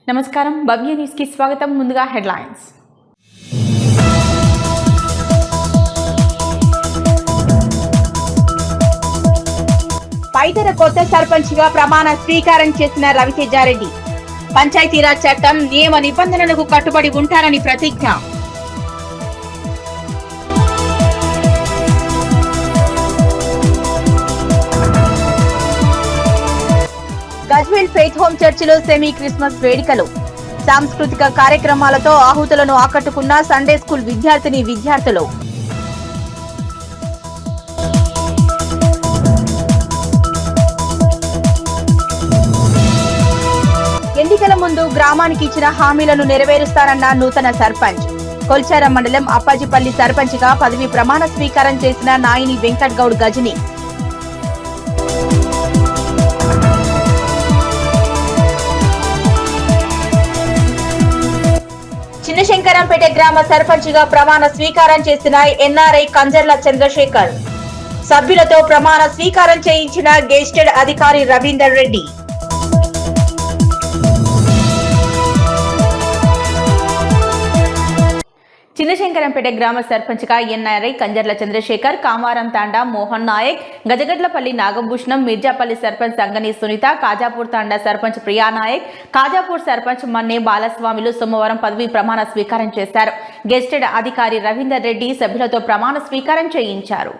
నమస్కారం భవ్య న్యూస్ కి స్వాగతం. ముందుగా హెడ్లైన్స్. పైతర కొత్త సర్పంచ్ గా ప్రమాణ స్వీకారం చేసిన రవితేజారెడ్డి పంచాయతీరాజ్ చట్టం నియమ నిబంధనలకు కట్టుబడి ఉంటారని ప్రతిజ్ఞ. గజ్వేల్ ఫెయిత్ హోమ్ చర్చిలో సెమీ క్రిస్మస్ వేడుకలు, సాంస్కృతిక కార్యక్రమాలతో ఆహుతులను ఆకట్టుకున్న సండే స్కూల్ విద్యార్థులు. ఎన్నికల ముందు గ్రామానికి ఇచ్చిన హామీలను నెరవేరుస్తారన్న నూతన సర్పంచ్. కొల్చారం మండలం అప్పాజిపల్లి సర్పంచ్ గా పదవి ప్రమాణ స్వీకారం చేసిన నాయిని వెంకట్ గౌడ్ గజని. చిన్నశంకరంపేట గ్రామ సర్పంచ్ గా ప్రమాణ స్వీకారం చేసిన ఎన్ఆర్ఐ కంజర్ల చంద్రశేఖర్. సభ్యులతో ప్రమాణ స్వీకారం చేయించిన గెజిటెడ్ అధికారి రవీందర్ రెడ్డి. చిన్నశంకరంపేట గ్రామ సర్పంచ్ గా ఎన్ఆర్ఐ కంజర్ల చంద్రశేఖర్, కామారం తాండా మోహన్ నాయక్, గజగడ్లపల్లి నాగభూషణం, మిర్జాపల్లి సర్పంచ్ సంగని సునీత, కాజాపూర్ తాండా సర్పంచ్ ప్రియా నాయక్, కాజాపూర్ సర్పంచ్ మన్నే బాలస్వామిలు సోమవారం పదవి ప్రమాణ స్వీకారం చేశారు. గెజిటెడ్ అధికారి రవీందర్ రెడ్డి సభ్యులతో ప్రమాణ స్వీకారం చేయించారు.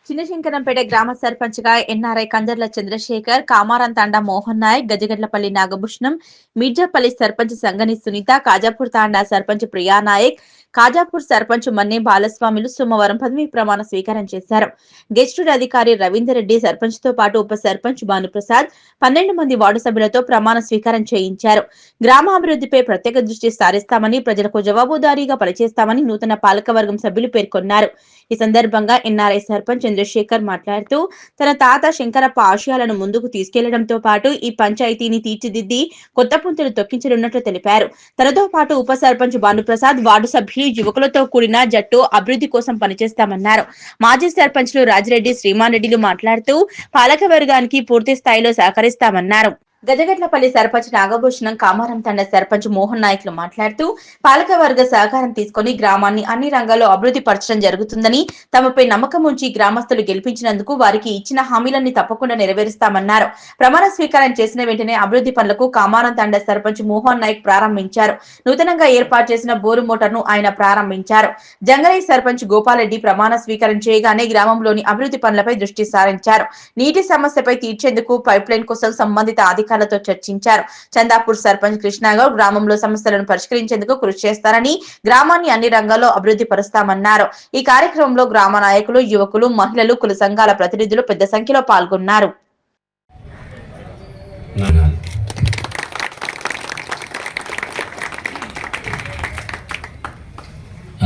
చిన్నశంకరంపేట గ్రామ సర్పంచ్ గా ఎన్ఆర్ఐ కంజర్ల చంద్రశేఖర్, కామారం తాండా మోహన్ నాయక్, గజగడ్లపల్లి నాగభూషణం, మిర్జాపల్లి సర్పంచ్ సంగని సునీత, కాజాపూర్ తాండా సర్పంచ్ ప్రియా నాయక్, కాజాపూర్ సర్పంచ్ మన్నే బాలస్వామిలు సోమవారం పదవి ప్రమాణ స్వీకారం చేశారు. గెజిటెడ్ అధికారి రవీందర్ రెడ్డి సర్పంచ్ తో పాటు ఉప సర్పంచ్ భానుప్రసాద్, 12 మంది వార్డు సభ్యులతో ప్రమాణ స్వీకారం చేయించారు. గ్రామాభివృద్ధిపై ప్రత్యేక దృష్టి సారిస్తామని, ప్రజలకు జవాబుదారీగా పనిచేస్తామని నూతన పాలకవర్గం సభ్యులు పేర్కొన్నారు. ఈ సందర్భంగా ఎన్ఆర్ఐ సర్పంచ్ చంద్రశేఖర్ మాట్లాడుతూ, తన తాత శంకరప్ప ఆశయాలను ముందుకు తీసుకెళ్లడంతో పాటు ఈ పంచాయతీని తీర్చిదిద్ది కొత్త పుంతలు తొక్కించనున్నట్లు తెలిపారు. తనతో పాటు ఉప సర్పంచ్ భానుప్రసాద్, వార్డు సభ్యులు, యువకులతో కూడిన జట్టు అభివృద్ధి కోసం పనిచేస్తామన్నారు. మాజీ సర్పంచ్లు రాజిరెడ్డి, శ్రీమాన్ రెడ్డిలు మాట్లాడుతూ పాలకవర్గానికి పూర్తి స్థాయిలో సహకరిస్తామన్నారు. గజగడ్లపల్లి సర్పంచ్ నాగభూషణం, కామారం తండ సర్పంచ్ మోహన్ నాయక్లు మాట్లాడుతూ పాలకవర్గ సహకారం తీసుకుని గ్రామాన్ని అన్ని రంగాల్లో అభివృద్ధి పరచడం జరుగుతుందని, తమపై నమ్మకం ఉంచి గ్రామస్తులు గెలిపించినందుకు వారికి ఇచ్చిన హామీలన్నీ తప్పకుండా నెరవేరుస్తామన్నారు. ప్రమాణ స్వీకారం చేసిన వెంటనే అభివృద్ధి పనులకు కామారం తండ సర్పంచ్ మోహన్ నాయక్ ప్రారంభించారు. నూతనంగా ఏర్పాటు చేసిన బోరు మోటార్ను ఆయన ప్రారంభించారు. జంగరై సర్పంచ్ గోపాలరెడ్డి ప్రమాణ స్వీకారం చేయగానే గ్రామంలోని అభివృద్ధి పనులపై దృష్టి సారించారు. నీటి సమస్యపై తీర్చేందుకు పైప్ లైన్ కోసం సంబంధిత అధికారులతో చర్చించారు. చందాపూర్ సర్పంచ్ కృష్ణాగౌడ్ గ్రామంలో సమస్యలను పరిష్కరించేందుకు కృషి చేస్తారని, గ్రామాన్ని అన్ని రంగాల్లో అభివృద్ధి పరుస్తామన్నారు. ఈ కార్యక్రమంలో గ్రామ నాయకులు, యువకులు, మహిళలు, కుల సంఘాల ప్రతినిధులు పెద్ద సంఖ్యలో పాల్గొన్నారు.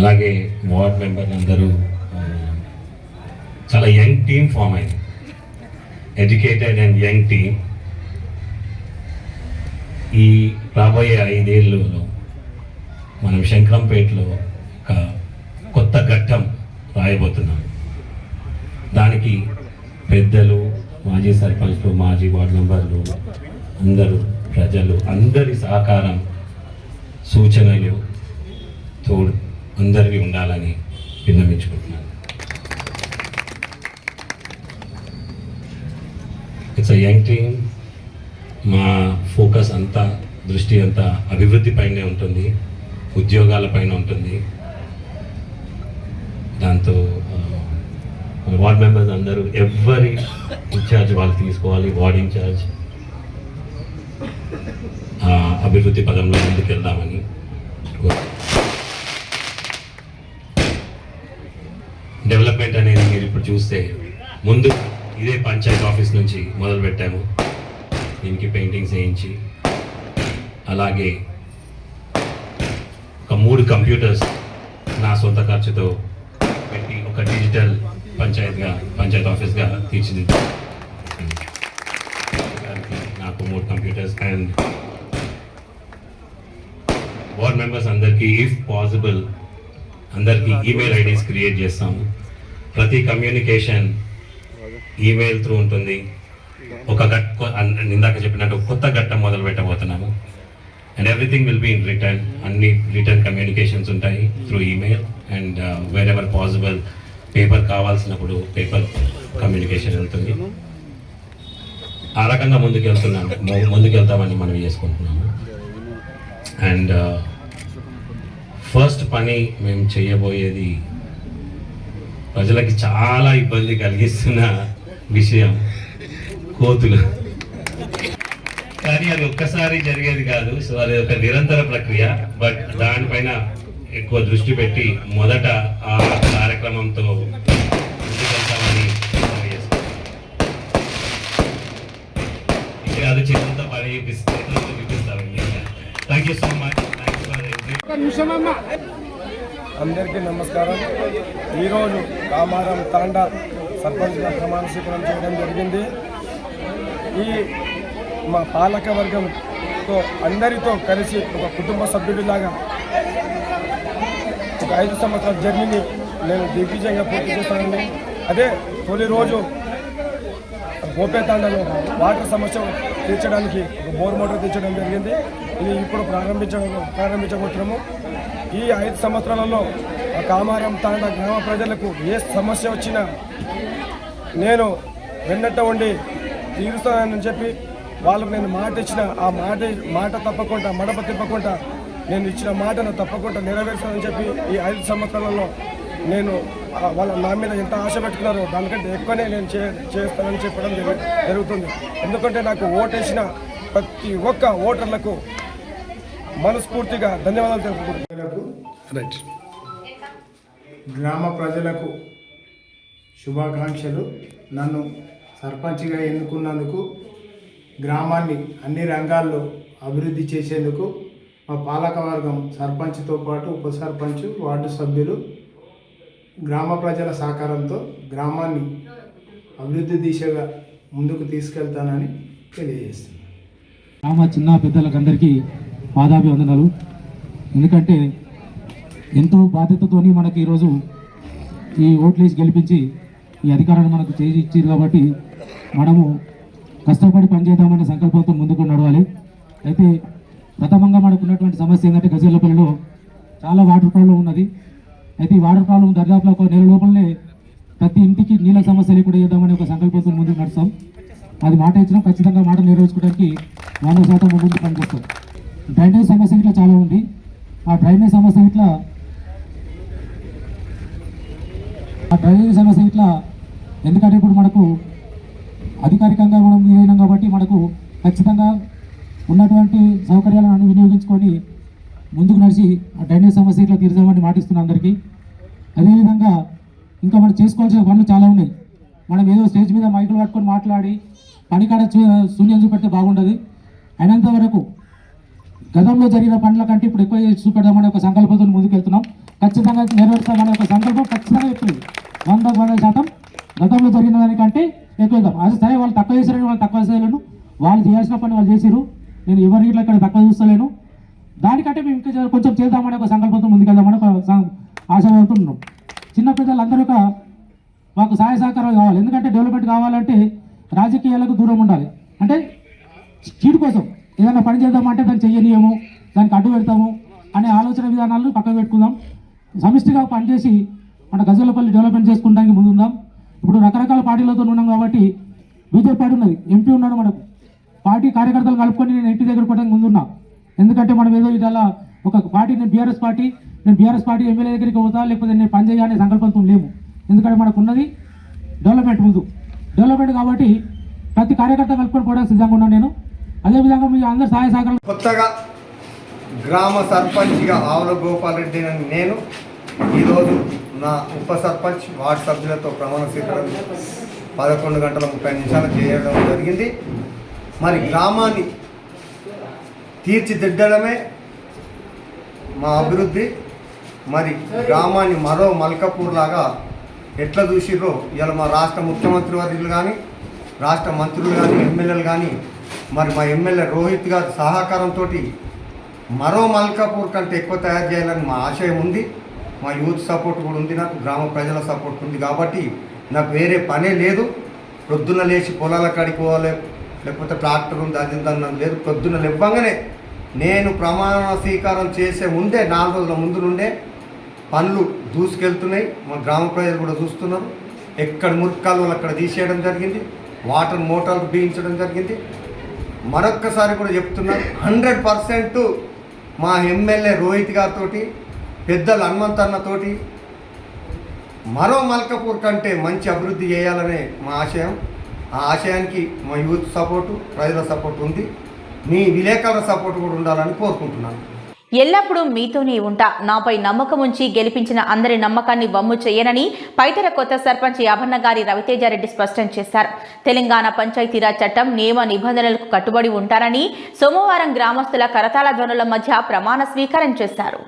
అలాగే వార్డ్ మెంబర్లు అందరూ చాలా యంగ్ టీమ్ ఫామ్ అయింది. Educated and young team. ఈ రాబోయే 5 ఏళ్ళలో మనం శంకరంపేటలో ఒక కొత్త ఘట్టం రాయబోతున్నాం. దానికి పెద్దలు, మాజీ సర్పంచ్లు, మాజీ వార్డు మెంబర్లు, అందరూ ప్రజలు అందరి సహకారం, సూచనలు తోడు అందరికీ ఉండాలని విన్నవించుకుంటున్నాను. It's a young team. మా ఫోకస్ అంతా, దృష్టి అంతా అభివృద్ధి పైనే ఉంటుంది, ఉద్యోగాల పైన ఉంటుంది. దాంతో వార్డ్ మెంబర్స్ అందరూ ఎవరి ఇన్ఛార్జ్ వాళ్ళు తీసుకోవాలి. వార్డ్ ఇన్ఛార్జ్ అభివృద్ధి పదంలో ముందుకెళ్దామని. డెవలప్మెంట్ అనేది మీరు ఇప్పుడు చూస్తే, ముందు ఇదే పంచాయత్ ఆఫీస్ నుంచి మొదలు పెట్టాము. దీనికి పెయింటింగ్స్ వేయించి, అలాగే ఒక 3 కంప్యూటర్స్ నా సొంత ఖర్చుతో పెట్టి ఒక డిజిటల్ పంచాయత్ ఆఫీస్గా తీర్చిదిద్దాం. నాకు 3 కంప్యూటర్స్ అండ్ వార్డ్ మెంబర్స్ అందరికీ ఇఫ్ పాసిబుల్ అందరికీ ఈమెయిల్ ఐడీస్ క్రియేట్ చేస్తాము. ప్రతి కమ్యూనికేషన్ ఈమెయిల్ త్రూ ఉంటుంది. ఇందాక చెప్పినట్టు కొత్త ఘట్టం మొదలు పెట్టబోతున్నాము. and everything will be in written. Only written communications ఉంటాయి through email and wherever possible paper కావాల్సినప్పుడు పేపర్ కమ్యూనికేషన్ వెళ్తుంది. ఆ రకంగా ముందుకెళ్తామని మనం చేసుకుంటున్నాము. అండ్ ఫస్ట్ పని మేము చేయబోయేది ప్రజలకి చాలా ఇబ్బంది కలిగిస్తున్న విషయం కోతులు. కానీ అది ఒక్కసారి జరిగేది కాదు. సో అది ఒక నిరంతర ప్రక్రియ. బట్ దానిపైన ఎక్కువ దృష్టి పెట్టి మొదట ఆ కార్యక్రమంతో ముందుకెళ్తామని ఇక్కడ అది చేతులతో పని చూపిస్తామండి. Thank you so much. అందరికీ నమస్కారం. ఈరోజు కామారం తాండా సర్పంచ్గా ప్రమాణ స్వీకారం చేయడం జరిగింది. ఈ మా పాలక వర్గంతో అందరితో కలిసి ఒక కుటుంబ సభ్యుడిలాగా ఒక 5 సంవత్సరాల జర్నీని నేను దిగ్విజయంగా పూర్తి చేస్తానండి. అదే తొలి రోజు గోపేతాండలో వాటర్ సమస్య తీర్చడానికి ఒక బోర్ మోటార్ తీర్చడం జరిగింది. ఇది ఇప్పుడు ప్రారంభించబోతున్నాము. ఈ 5 సంవత్సరాలలో కామారం తాండా గ్రామ ప్రజలకు ఏ సమస్య వచ్చినా నేను వెన్నట్ట ఉండి తీరుస్తానని చెప్పి వాళ్ళకు నేను మాట ఇచ్చిన ఆ మాట తప్పకుండా మడప తిప్పకుండా నేను ఇచ్చిన మాటను తప్పకుండా నెరవేర్చాలని చెప్పి ఈ 5 సంవత్సరాలలో నేను వాళ్ళ నా మీద ఎంత ఆశ పెట్టుకున్నారో దానికంటే ఎక్కువనే నేను చేస్తానని చెప్పడం జరుగుతుంది. ఎందుకంటే నాకు ఓటేసిన ప్రతి ఒక్క ఓటర్లకు మనస్ఫూర్తిగా ధన్యవాదాలు తెలుపుకుంటున్నాను. గ్రామ ప్రజలకు శుభాకాంక్షలు. నన్ను సర్పంచ్గా ఎన్నుకున్నందుకు, గ్రామాన్ని అన్ని రంగాల్లో అభివృద్ధి చేసేందుకు మా పాలకవర్గం సర్పంచ్తో పాటు ఉప సర్పంచ్, వార్డు సభ్యులు, గ్రామ ప్రజల సహకారంతో గ్రామాన్ని అభివృద్ధి దిశగా ముందుకు తీసుకెళ్తానని తెలియజేస్తున్నాను. గ్రామ చిన్న పెద్దలకు అందరికీ పాదాభివందనాలు. ఎందుకంటే ఎంతో బాధ్యతతోని మనకి ఈరోజు ఈ ఓట్లేసి గెలిపించి ఈ అధికారాన్ని మనకు చేసి ఇచ్చారు. కాబట్టి మనము కష్టపడి పనిచేద్దామనే సంకల్పంతో ముందుకు నడవాలి. అయితే ప్రథమంగా మనకు ఉన్నటువంటి సమస్య ఏంటంటే గజేలపల్లిలో చాలా వాటర్ ప్రాబ్లం ఉన్నది. అయితే ఈ వాటర్ ప్రాబ్లం దరిదాపులో ఒక నెల లోపలనే ప్రతి ఇంటికి నీళ్ళ సమస్య లేకుండా చేద్దామని ఒక సంకల్పంతో ముందుకు నడుస్తాం. అది మాట ఇచ్చినాం. ఖచ్చితంగా మాట నెరవేర్చుకోవడానికి 100% ముందు పనిచేస్తాం. డ్రైనేజ్ సమస్య ఇట్లా చాలా ఉంది. ఆ డ్రైనేజ్ సమస్య ఇట్లా ఎందుకంటే ఇప్పుడు మనకు అధికారికంగా మనం విలీనం కాబట్టి మనకు ఖచ్చితంగా ఉన్నటువంటి సౌకర్యాలను అన్ని వినియోగించుకొని ముందుకు నడిచి ఆ డ్రైనేజ్ సమస్య ఇట్లా తీర్చామని మాటిస్తున్నాం అందరికీ. అదేవిధంగా ఇంకా మనం చేసుకోవాల్సిన పనులు చాలా ఉన్నాయి. మనం ఏదో స్టేజ్ మీద మైకులు పట్టుకొని మాట్లాడి పనికాడ శూన్యం చూపెడితే బాగుండదు. అయినంత వరకు గతంలో జరిగిన పనుల కంటే ఇప్పుడు ఎక్కువ చూపెడదామనే ఒక సంకల్పంతో ముందుకు వెళ్తున్నాం. ఖచ్చితంగా నెరవేర్చామనే ఒక సంకల్పం ఖచ్చితంగా చెప్తుంది. 100% గతంలో జరిగిన దానికంటే ఎక్కువ వెళ్దాం. అది సరే, వాళ్ళు తక్కువ చేశారని వాళ్ళు తక్కువ చేయలేను. వాళ్ళు చేయాల్సిన పని వాళ్ళు చేసిరు. నేను ఎవరి ఇట్లా ఇక్కడ తక్కువ చూస్తలేను. దానికంటే మేము ఇంకా కొంచెం చేద్దామనే ఒక సంకల్పంతో ముందుకెళ్దామని ఒక ఆశాభావంతో ఉన్నాం. చిన్న పిల్లలందరూ మాకు సహాయ సహకారాలు కావాలి. ఎందుకంటే డెవలప్మెంట్ కావాలంటే రాజకీయాలకు దూరం ఉండాలి. అంటే చీటు కోసం ఏదైనా పని చేద్దామంటే దాన్ని చెయ్యనియము, దానికి అడ్డు పెడతాము అనే ఆలోచన విధానాలను పక్కన పెట్టుకుందాం. సమిష్టిగా పనిచేసి మన గజేలపల్లి డెవలప్మెంట్ చేసుకుంటానికి ముందుందాం. ఇప్పుడు రకరకాల పార్టీలతో ఉన్నాం కాబట్టి బీజేపీ పార్టీ ఉన్నది, ఎంపీ ఉన్నాడు. మనకు పార్టీ కార్యకర్తలు కలుపుకొని నేను ఇంటి దగ్గర కొట్టడానికి ముందున్నా. ఎందుకంటే మనం ఏదో ఇలా ఒక పార్టీ, నేను బీఆర్ఎస్ పార్టీ ఎమ్మెల్యే దగ్గరికి పోతా లేకపోతే నేను పని చేయాలనే సంకల్పంతో లేము. ఎందుకంటే మనకు ఉన్నది డెవలప్మెంట్ ముందు డెవలప్మెంట్ కాబట్టి ప్రతి కార్యకర్త కలుపుకొని పోవడానికి సిద్ధంగా ఉన్నాను నేను. అదేవిధంగా మీ అందరు సహాయ సహకారాలు. కొత్తగా గ్రామ సర్పంచ్గా ఆవుల గోపాల్ రెడ్డి అని నేను ఈరోజు నా ఉప సర్పంచ్, వార్డు సభ్యులతో ప్రమాణ స్వీకారం 11:30 చేయడం జరిగింది. మరి గ్రామాన్ని తీర్చిదిద్దడమే మా అభివృద్ధి. మరి గ్రామాన్ని మరో మల్కపూర్ లాగా ఎట్లా చూసిర్రో ఇలా మా రాష్ట్ర ముఖ్యమంత్రి వర్యులు కానీ, రాష్ట్ర మంత్రులు కానీ, ఎమ్మెల్యేలు కానీ, మరి మా ఎమ్మెల్యే రోహిత్ గారి సహకారంతో మరో మల్కాపూర్ కంటే ఎక్కువ తయారు చేయాలని మా ఆశయం ఉంది. మా యూత్ సపోర్ట్ కూడా ఉంది, నాకు గ్రామ ప్రజల సపోర్ట్ ఉంది. కాబట్టి నాకు వేరే పనే లేదు. ప్రొద్దున లేచి పొలాల కాడికి పోవాలి, లేకపోతే ట్రాక్టర్ ఉంది అది ఉందని లేదు. ప్రొద్దున లేవ్వంగానే నేను ప్రమాణ స్వీకారం చేసే ముందే 4 రోజుల ముందు నుండే పనులు దూసుకెళ్తున్నాయి. మా గ్రామ ప్రజలు కూడా చూస్తున్నారు. ఎక్కడ మురికాలు అక్కడ తీసేయడం జరిగింది, వాటర్ మోటార్లు బిగించడం జరిగింది. మరొక్కసారి కూడా చెప్తున్నాను, 100% మా ఎమ్మెల్యే రోహిత్ గారితో, పెద్దలు హనుమంతన్నతోటి మరో మల్కపూర్ కంటే మంచి అభివృద్ధి చేయాలనే మా ఆశయం. ఆ ఆశయానికి మా యూత్ సపోర్టు, ప్రజల సపోర్ట్ ఉంది. మీ విలేకరుల సపోర్ట్ కూడా ఉండాలని కోరుకుంటున్నాను. ఎల్లప్పుడూ మీతోనే ఉంటా, నాపై నమ్మకం ఉంచి గెలిపించిన అందరి నమ్మకాన్ని వమ్ము చేయనని పైతర కొత్త సర్పంచ్ యాభన్నగారి రవితేజారెడ్డి స్పష్టం చేశారు. తెలంగాణ పంచాయతీరాజ్ చట్టం నియమ నిబంధనలకు కట్టుబడి ఉంటారని సోమవారం గ్రామస్తుల కరతాళ ధ్వనుల మధ్య ప్రమాణ స్వీకారం చేశారు.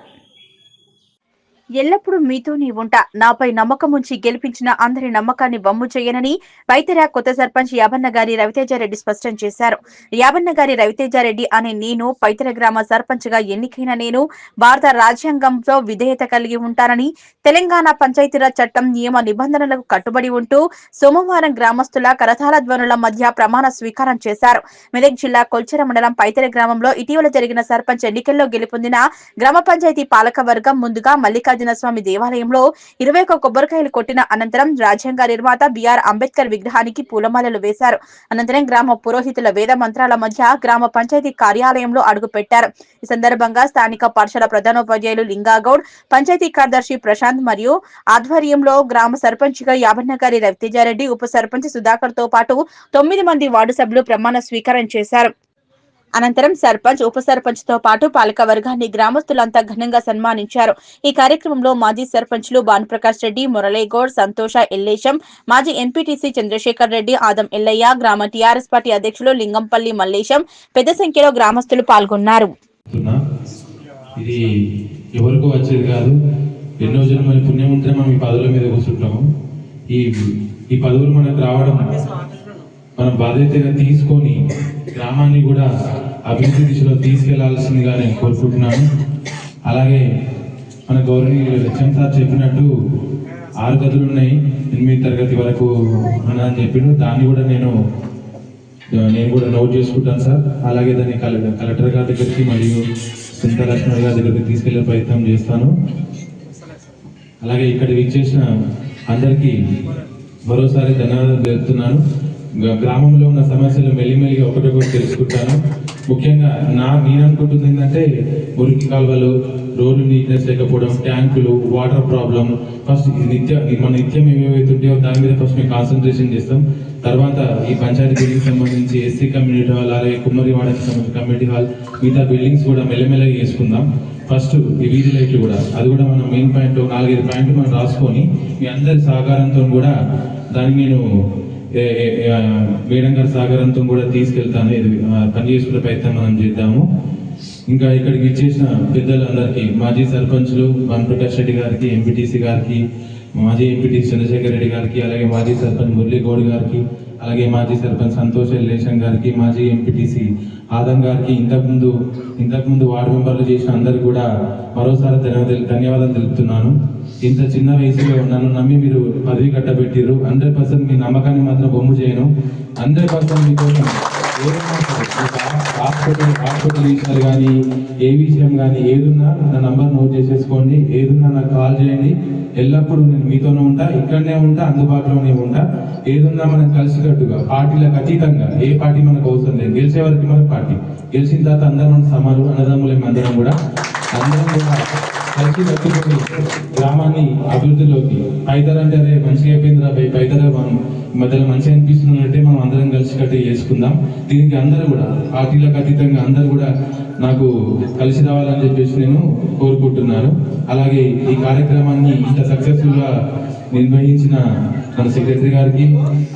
ఎల్లప్పుడూ మీతోనే ఉంటా, నాపై నమ్మకం ఉంచి గెలిపించిన అందరి నమ్మకాన్ని వమ్ము చేయనని వైతెర కొత్త సర్పంచ్ యాభన్నగారి రవితేజారెడ్డి స్పష్టం చేశారు. యాభన్నగారి రవితేజారెడ్డి అనే నేను పైతెర గ్రామ సర్పంచ్ గా ఎన్నికైన నేను భారత రాజ్యాంగంతో విధేయత కలిగి ఉంటానని, తెలంగాణ పంచాయతీరాజ్ చట్టం నియమ నిబంధనలకు కట్టుబడి ఉంటూ సోమవారం గ్రామస్తుల కరతాళ ధ్వనుల మధ్య ప్రమాణ స్వీకారం చేశారు. మెదక్ జిల్లా కొల్చెర మండలం పైతెర గ్రామంలో ఇటీవల జరిగిన సర్పంచ్ ఎన్నికల్లో గెలుపొందిన గ్రామ పంచాయతీ పాలక వర్గం ముందుగా మల్లికార్జున స్వామి దేవాలయంలో 21 కొబ్బరికాయలు కొట్టిన అనంతరం రాజ్యాంగ నిర్మాత బిఆర్ అంబేద్కర్ విగ్రహానికి పూలమాలలు వేశారు. అనంతరం గ్రామ పురోహితుల వేద మంత్రాల మధ్య గ్రామ పంచాయతీ కార్యాలయంలో అడుగుపెట్టారు. ఈ సందర్భంగా స్థానిక పాఠశాల ప్రధానోపాధ్యాయులు లింగాగౌడ్, పంచాయతీ కార్యదర్శి ప్రశాంత్ మరియు ఆధ్వర్యంలో గ్రామ సర్పంచ్ గా యాభన్నగారి రవితేజారెడ్డి, ఉప సర్పంచ్ సుధాకర్ తో పాటు 9 మంది వార్డు సభ్యులు ప్రమాణ స్వీకారం చేశారు. అనంతరం సర్పంచ్, ఉప సర్పంచ్ తో పాటు పాలక వర్గాన్ని గ్రామస్తులంతా ఘనంగా సన్మానించారు. ఈ కార్యక్రమంలో మాజీ సర్పంచ్లు భానుప్రకాష్ రెడ్డి, మురళీగౌడ్, సంతోష, ఎల్లేశం, మాజీ ఎంపీటీసీ చంద్రశేఖర్ రెడ్డి, ఆదం ఎల్లయ్య, గ్రామ టీఆర్ఎస్ పార్టీ అధ్యక్షులు లింగంపల్లి మల్లేశం, పెద్ద సంఖ్యలో గ్రామస్తులు పాల్గొన్నారు. ఇది ఎవరికో వచ్చేది కాదు. ఎన్నో జన్మల పుణ్యం ఉంటే మనం ఈ పదవుల మీద కూర్చుంటాము. ఈ పదవులు మనకు రావడం మనం బాధ్యతగా తీసుకొని గ్రామాన్ని కూడా అభివృద్ధి దిశలో తీసుకెళ్లాల్సిందిగా నేను కోరుకుంటున్నాను. అలాగే మన గౌరవనీయులు లక్ష్మణ్ సార్ చెప్పినట్టు 6 గదులు ఉన్నాయి, 8వ తరగతి వరకు అని చెప్పిండు. దాన్ని కూడా నేను కూడా నోట్ చేసుకుంటాను సార్. అలాగే దాన్ని కలెక్టర్ గారి దగ్గరికి మరియు సుంత లక్ష్మణ్ గారి దగ్గరికి తీసుకెళ్లే ప్రయత్నం చేస్తాను. అలాగే ఇక్కడ విచ్చేసిన అందరికీ మరోసారి ధన్యవాదాలు తెలుపుతున్నాను. గ్రామంలో ఉన్న సమస్యలు మెల్లిమెల్లిగా ఒకటొకటి తెలుసుకుంటాను. ముఖ్యంగా నేను అనుకుంటుంది ఏంటంటే మురికి కాలువలు, రోడ్లు నీట్నెస్ లేకపోవడం, ట్యాంకులు, వాటర్ ప్రాబ్లం. ఫస్ట్ మన నిత్యం ఏమేమైతుంటాయో దాని మీద ఫస్ట్ మేము కాన్సన్ట్రేషన్ చేస్తాం. తర్వాత ఈ పంచాయతీ బిల్డింగ్ సంబంధించి ఎస్సీ కమ్యూనిటీ హాల్, అలాగే కుమ్మరివాడకి సంబంధించిన కమ్యూనిటీ హాల్, మిగతా బిల్డింగ్స్ కూడా మెల్లమెల్లగా చేసుకుందాం. ఫస్ట్ ఈ వీధి లైట్లు కూడా, అది కూడా మనం మెయిన్ పాయింట్ 4-5 పాయింట్లు మనం రాసుకొని మీ అందరి సహకారంతో కూడా దాన్ని నేను మేడం గారి సహకారంతో కూడా తీసుకెళ్తాను. ఇది పనిచేసుకునే ప్రయత్నం మనం చేద్దాము. ఇంకా ఇక్కడికి ఇచ్చేసిన పెద్దలందరికీ, మాజీ సర్పంచ్లు భానుప్రకాష్ రెడ్డి గారికి, ఎంపీటీసీ గారికి, మాజీ ఎంపీటీసీ చంద్రశేఖర్ రెడ్డి గారికి, అలాగే మాజీ సర్పంచ్ మురళీగౌడ్ గారికి, అలాగే మాజీ సర్పంచ్ సంతోష్ ఎల్లేశం గారికి, మాజీ ఎంపీటీసీ ఆదం గారికి, ఇంతకుముందు వార్డు మెంబర్లు చేసిన అందరికీ కూడా మరోసారి ధన్యవాదాలు తెలుపుతున్నాను. ఇంత చిన్న వయసులో నన్ను నమ్మి మీరు పదవి కట్టబెట్టిర్రు. 100% మీ నమ్మకాన్ని మాత్రం బొమ్ము చేయను. 100% మీకోసం హాస్పిటల్ విషయాలు కానీ, ఏ విషయం కానీ ఏదున్నా నా నంబర్ నోట్ చేసేసుకోండి. ఏదున్నా నాకు కాల్ చేయండి. ఎల్లప్పుడూ నేను మీతోనే ఉంటా, ఇక్కడనే ఉంటా, అందుబాటులోనే ఉంటా. ఏదున్నా మనం కలిసికట్టుగా, పార్టీలకు అతీతంగా, ఏ పార్టీ మనకు అవసరం లేదు. గెలిచే వరకు మనకు పార్టీ, గెలిచిన తర్వాత అందరం మన సమానం, అన్నదమ్ములే అందరం కూడా కలిసి కట్టుకొని గ్రామాన్ని అభివృద్ధిలోకి, పైతర అంటే అదే మంచిగా అయిపోయింది రాబోయే పైతర మనం మధ్యలో మంచిగా అనిపిస్తున్నట్టే మనం అందరం కలిసి కట్టి చేసుకుందాం. దీనికి అందరూ కూడా పార్టీలకు అతీతంగా అందరూ కూడా నాకు కలిసి రావాలని చెప్పేసి నేను కోరుకుంటున్నాను. అలాగే ఈ కార్యక్రమాన్ని ఇంత సక్సెస్ఫుల్గా నిర్వహించిన మన సెక్రటరీ గారికి,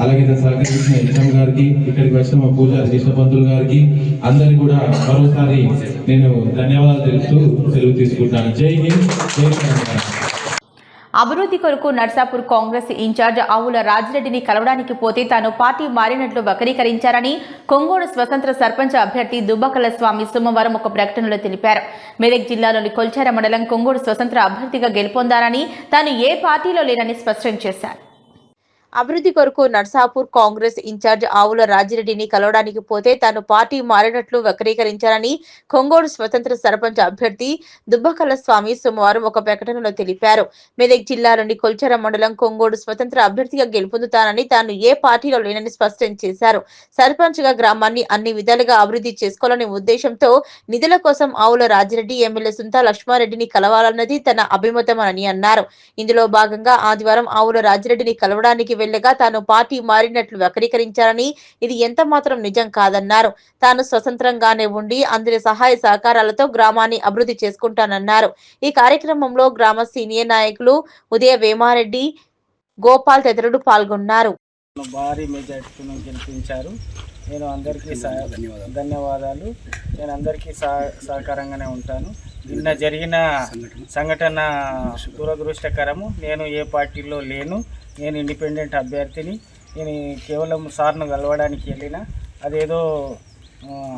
అలాగే సహకరించిన హెచ్ఎం గారికి, ఇక్కడికి వచ్చిన మా పూజారి కృష్ణపంతులు గారికి అందరికి కూడా మరోసారి నేను ధన్యవాదాలు తెలుపుతూ సెలవు తీసుకుంటాను. జై హింద్, జై తెలంగాణ. అభివృద్ధి కొరకు నర్సాపూర్ కాంగ్రెస్ ఇన్ఛార్జ్ ఆవుల రాజిరెడ్డిని కలవడానికి పోతే తాను పార్టీ మారినట్లు వక్రీకరించారని కొంగోడు స్వతంత్ర సర్పంచ్ అభ్యర్థి దుబ్బకల స్వామి సోమవారం ఒక ప్రకటనలో తెలిపారు. మెదక్ జిల్లాలోని కొల్చెర మండలం కొంగోడు స్వతంత్ర అభ్యర్థిగా గెలుపొందారని, తాను ఏ పార్టీలో లేనని స్పష్టం చేశారు. అభివృద్ధి కొరకు నర్సాపూర్ కాంగ్రెస్ ఇన్ఛార్జ్ ఆవుల రాజిరెడ్డిని కలవడానికి పోతే తాను పార్టీ మారినట్లు వక్రీకరించారని కొంగోడు స్వతంత్ర సర్పంచ్ అభ్యర్థి దుబ్బకల్ల స్వామి సోమవారం ఒక ప్రకటనలో తెలిపారు. మెదక్ జిల్లాలోని కొల్చార మండలం కొంగోడు స్వతంత్ర అభ్యర్థిగా గెలుపొందుతానని తాను ఏ పార్టీలో లేనని స్పష్టం చేశారు. సర్పంచ్ గా గ్రామాన్ని అన్ని విధాలుగా అభివృద్ధి చేసుకోవాలనే ఉద్దేశంతో నిధుల కోసం ఆవుల రాజిరెడ్డి ఎమ్మెల్యే సుంతా లక్ష్మారెడ్డిని కలవాలన్నది తన అభిమతమని అన్నారు. ఇందులో భాగంగా ఆదివారం ఆవుల రాజిరెడ్డిని కలవడానికి వెళ్ళగా తాను పార్టీ మారినట్లు వక్రీకరించారని ఇది ఎంత మాత్రం నిజం కాదన్నారు. తాను స్వతంత్రంగానే ఉండి అందరి సహాయ సహకారాలతో గ్రామాన్ని అభివృద్ధి చేసుకుంటానన్నారు. ఈ కార్యక్రమంలో గ్రామ సీనియర్ నాయకులు ఉదయ వేమారెడ్డి, గోపాల్ తదితరులు పాల్గొన్నారు. భారీ మెజార్టీతో గెలిపించారు. నేను అందరికీ ధన్యవాదాలు. నేను అందరికీ సహకారంగానే ఉంటాను. నిన్న జరిగిన సంఘటన దురదృష్టకరము. నేను ఏ పార్టీలో లేను. నేను ఇండిపెండెంట్ అభ్యర్థిని. నేను కేవలం సార్ను కలవడానికి వెళ్ళిన అదేదో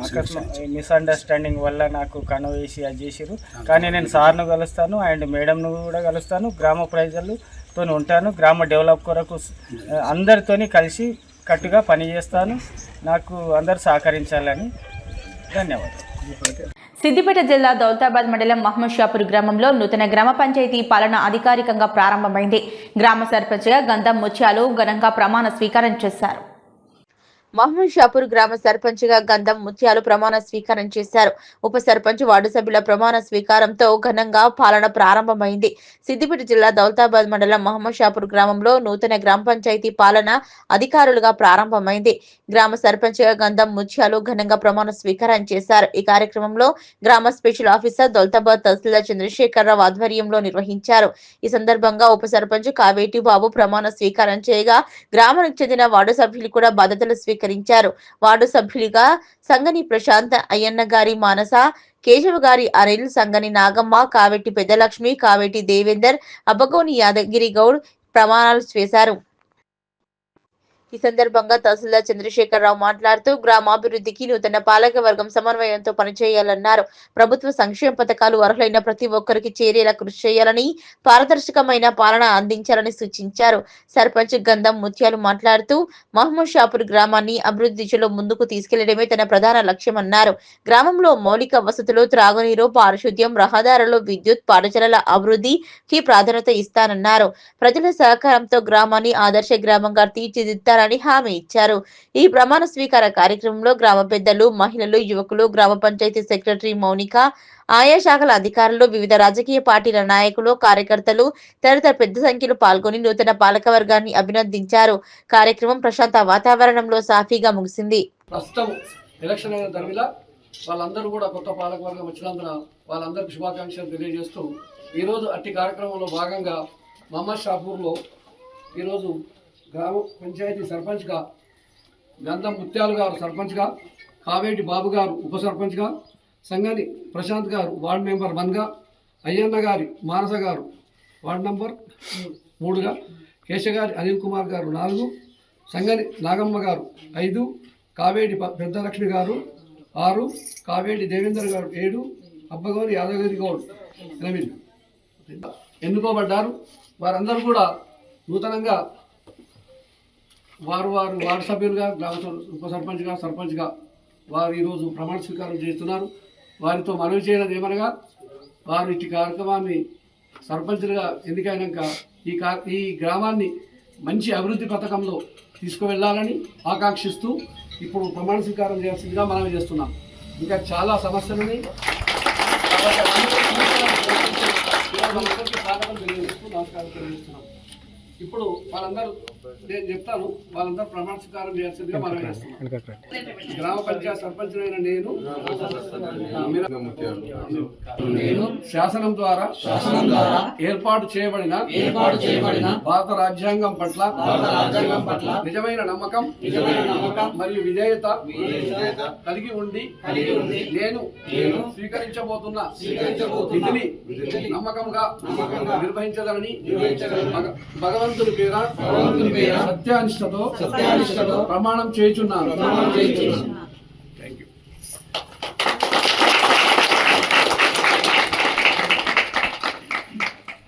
అకస్మాత్ మిస్అండర్స్టాండింగ్ వల్ల నాకు కనవేసి అది చేసిరు. కానీ నేను సార్ను కలుస్తాను అండ్ మేడంను కూడా కలుస్తాను. గ్రామ ప్రజలతో ఉంటాను. గ్రామ డెవలప్ కొరకు అందరితోని కలిసి కట్టుగా పనిచేస్తాను. నాకు అందరు సహకరించాలని ధన్యవాదాలు. సిద్దిపేట జిల్లా దౌలతాబాద్ మండలం మహమ్మద్ షాపూర్ గ్రామంలో నూతన గ్రామ పంచాయతీ పాలన అధికారికంగా ప్రారంభమైంది. గ్రామ సర్పంచ్గా గంధం ముత్యాలు ఘనంగా ప్రమాణ స్వీకారం చేశారు. మహమ్మద్ షాపూర్ గ్రామ సర్పంచ్ గా గంధం ముత్యాలు ప్రమాణ స్వీకారం చేశారు. ఉప సర్పంచ్ వార్డు సభ్యుల ప్రమాణ స్వీకారంతో ఘనంగా పాలన ప్రారంభమైంది. సిద్దిపేట జిల్లా దౌలతాబాద్ మండలం మహమ్మద్ షాపూర్ గ్రామంలో నూతన గ్రామ పంచాయతీ పాలన అధికారులుగా ప్రారంభమైంది. గ్రామ సర్పంచ్ గా గంధం ముత్యాలు ఘనంగా ప్రమాణ స్వీకారం చేశారు. ఈ కార్యక్రమంలో గ్రామ స్పెషల్ ఆఫీసర్ దౌలతాబాద్ తహసీల్దార్ చంద్రశేఖరరావు ఆధ్వర్యంలో నిర్వహించారు. ఈ సందర్భంగా ఉప సర్పంచ్ కావేటి బాబు ప్రమాణ స్వీకారం చేయగా గ్రామానికి చెందిన వార్డు సభ్యులు కూడా బాధ్యతలు స్వీకరించారు. వార్డు సభ్యులుగా సంగని ప్రశాంత్, అయ్యన్న గారి మానస, కేశవ గారి అనిల్, సంగని నాగమ్మ, కావేటి పెద్దలక్ష్మి, కావేటి దేవేందర్, అబ్బగోని యాదగిరి గౌడ్ ప్రమాణాలు చేశారు. ఈ సందర్భంగా తహసీల్దార్ చంద్రశేఖరరావు మాట్లాడుతూ గ్రామాభివృద్ధికి నూతన పాలక వర్గం సమన్వయంతో పనిచేయాలన్నారు. ప్రభుత్వ సంక్షేమ పథకాలు అర్హులైన ప్రతి ఒక్కరికి చేరేలా కృషి చేయాలని, పారదర్శకమైన పాలన అందించాలని సూచించారు. సర్పంచ్ గంధం ముత్యాలు మాట్లాడుతూ మహమ్మద్ షాపూర్ గ్రామాన్ని అభివృద్ధి దిశలో ముందుకు తీసుకెళ్లడమే తన ప్రధాన లక్ష్యమన్నారు. గ్రామంలో మౌలిక వసతులు, త్రాగునీరు, పారిశుద్ధ్యం, రహదారులు, విద్యుత్, పాఠశాలల అభివృద్ధికి ప్రాధాన్యత ఇస్తానన్నారు. ప్రజల సహకారంతో గ్రామాన్ని ఆదర్శ గ్రామంగా తీర్చిదిద్దారు హామీ ఇచ్చారు. ఈ ప్రమాణ స్వీకార కార్యక్రమంలో గ్రామ పెద్దలు, మహిళలు, యువకులు, గ్రామ పంచాయతీ సెక్రటరీ మౌనిక, ఆయా శాఖల అధికారులు, వివిధ రాజకీయ పార్టీల నాయకులు, కార్యకర్తలు తదితర పెద్ద సంఖ్యలో పాల్గొని నూతన పాలక వర్గాన్ని అభినందించారు. కార్యక్రమం ప్రశాంత వాతావరణంలో సాఫీగా ముగిసింది. ప్రస్తుతం ఎలక్షన్ అయిన తమిళ వాళ్ళందరూ కూడా కొత్త పాలక వర్గం వచ్చినందున వాళ్ళందరికీ శుభాకాంక్షలు తెలియజేస్తూ ఈరోజు అట్టి కార్యక్రమంలో భాగంగా మహమ్మద్ షాపూర్లో ఈరోజు గ్రామ పంచాయతీ సర్పంచ్గా గంధం ముత్యాలు గారు సర్పంచ్గా, కావేటి బాబు గారు ఉప సర్పంచ్గా, సంగని ప్రశాంత్ గారు వార్డు మెంబర్ 1గా, అయ్యన్న గారి మానస గారు వార్డు నంబర్ 3గా, కేశగారి అనిల్ కుమార్ గారు 4, సంగని నాగమ్మ గారు 5, కావేటి పెద్దలక్ష్మి గారు 6, కావేటి దేవేందర్ గారు 7, అబ్బగోని యాదగిరి గౌడ్ 8 ఎన్నుకోబడ్డారు. వారందరూ కూడా నూతనంగా వారు వార్డు సభ్యులుగా, గ్రామ ఉప సర్పంచ్గా, సర్పంచ్గా వారు ఈరోజు ప్రమాణ స్వీకారం చేస్తున్నారు. వారితో మనవి చేయడం ఏమనగా వారు ఇట్టి కార్యక్రమాన్ని సర్పంచ్లుగా ఎన్నికైనాక ఈ గ్రామాన్ని మంచి అభివృద్ధి పథకంలో తీసుకువెళ్ళాలని ఆకాంక్షిస్తూ ఇప్పుడు ప్రమాణ స్వీకారం చేయాల్సిందిగా మనవి చేస్తున్నాం. ఇంకా చాలా సమస్యలు ఉన్నాయి. నమస్కారం తెలియజేస్తున్నాం. ఇప్పుడు వాళ్ళందరూ నేను చెప్తాను, వాళ్ళందరూ ప్రమాణ స్వీకారం చేయాల్సిందిగా మనం చేస్తున్నాం. గ్రామ పంచాయత్ సర్పంచ్ అయిన నేను శాసనం ద్వారా ఏర్పాటు చేయబడిన భారత రాజ్యాంగం పట్ల నిజమైన నమ్మకం మరియు విధేయత కలిగి ఉండి నేను స్వీకరించబోతున్న విధిని నమ్మకంగా నిర్వహించగలని భగవంతుని పేర సత్యానిష్టతో ప్రమాణం చేయుచున్నాను.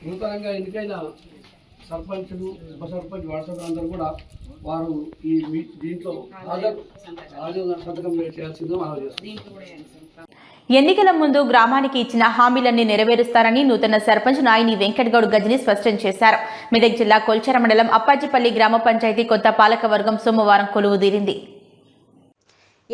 నూతనంగా ఎన్నికైన సర్పంచులు ఉప సర్పంచ్ వార్డు సభ్యులు అందరూ కూడా వారు ఈ దీంట్లో హాజరు సంతకం చేయాల్సిందో మనం చేస్తాం. ఎన్నికల ముందు గ్రామానికి ఇచ్చిన హామీలన్నీ నెరవేరుస్తారని నూతన సర్పంచ్ నాయిని వెంకటగౌడ్ గజని స్పష్టం చేశారు. మెదక్ జిల్లా కొల్చార మండలం అప్పాజిపల్లి గ్రామ పంచాయతీ కొత్త పాలకవర్గం సోమవారం కొలువుదీరింది.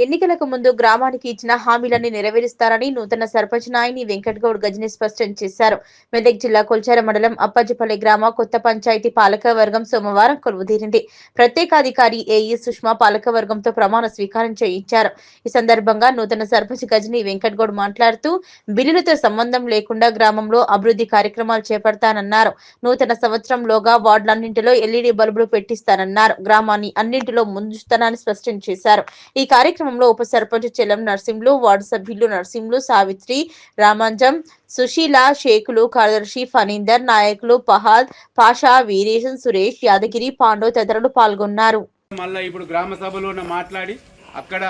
ఎన్నికలకు ముందు గ్రామానికి ఇచ్చిన హామీలన్నీ నెరవేరుస్తారని నూతన సర్పంచ్ నాయిని వెంకటగౌడ్ గజని స్పష్టం చేశారు. మెదక్ జిల్లా కొల్చార మండలం అప్పాజిపల్లి గ్రామ కొత్త పంచాయతీ పాలకవర్గం సోమవారం కొలువుదీరింది. ప్రత్యేకాధికారి ఏఈ సుష్మా పాలకవర్గంతో ప్రమాణ స్వీకారం చేయించారు. ఈ సందర్భంగా నూతన సర్పంచ్ గజని వెంకటగౌడ్ మాట్లాడుతూ బిల్లులతో సంబంధం లేకుండా గ్రామంలో అభివృద్ధి కార్యక్రమాలు చేపడతానన్నారు. నూతన సంవత్సరంలోగా వార్డులన్నింటిలో ఎల్ఈడీ బల్బులు పెట్టిస్తానన్నారు. గ్రామాన్ని అన్నింటిలో ముందుస్తానని స్పష్టం చేశారు. ఈ కార్యక్రమంలో ఉప సర్పంచ్ చెల్లం నర్సింహులు, వార్డు సభ్యులు నర్సింహులు, సావిత్రి, రామంజం, సుశీల, షేకులు, కార్యదర్శి ఫనీందర్, నాయకులు పహాద్, పాషా, వీరేశన్, సురేష్, యాదగిరి, పాండవ్ తదితరులు పాల్గొన్నారు. మళ్ళీ ఇప్పుడు గ్రామ సభలో మాట్లాడి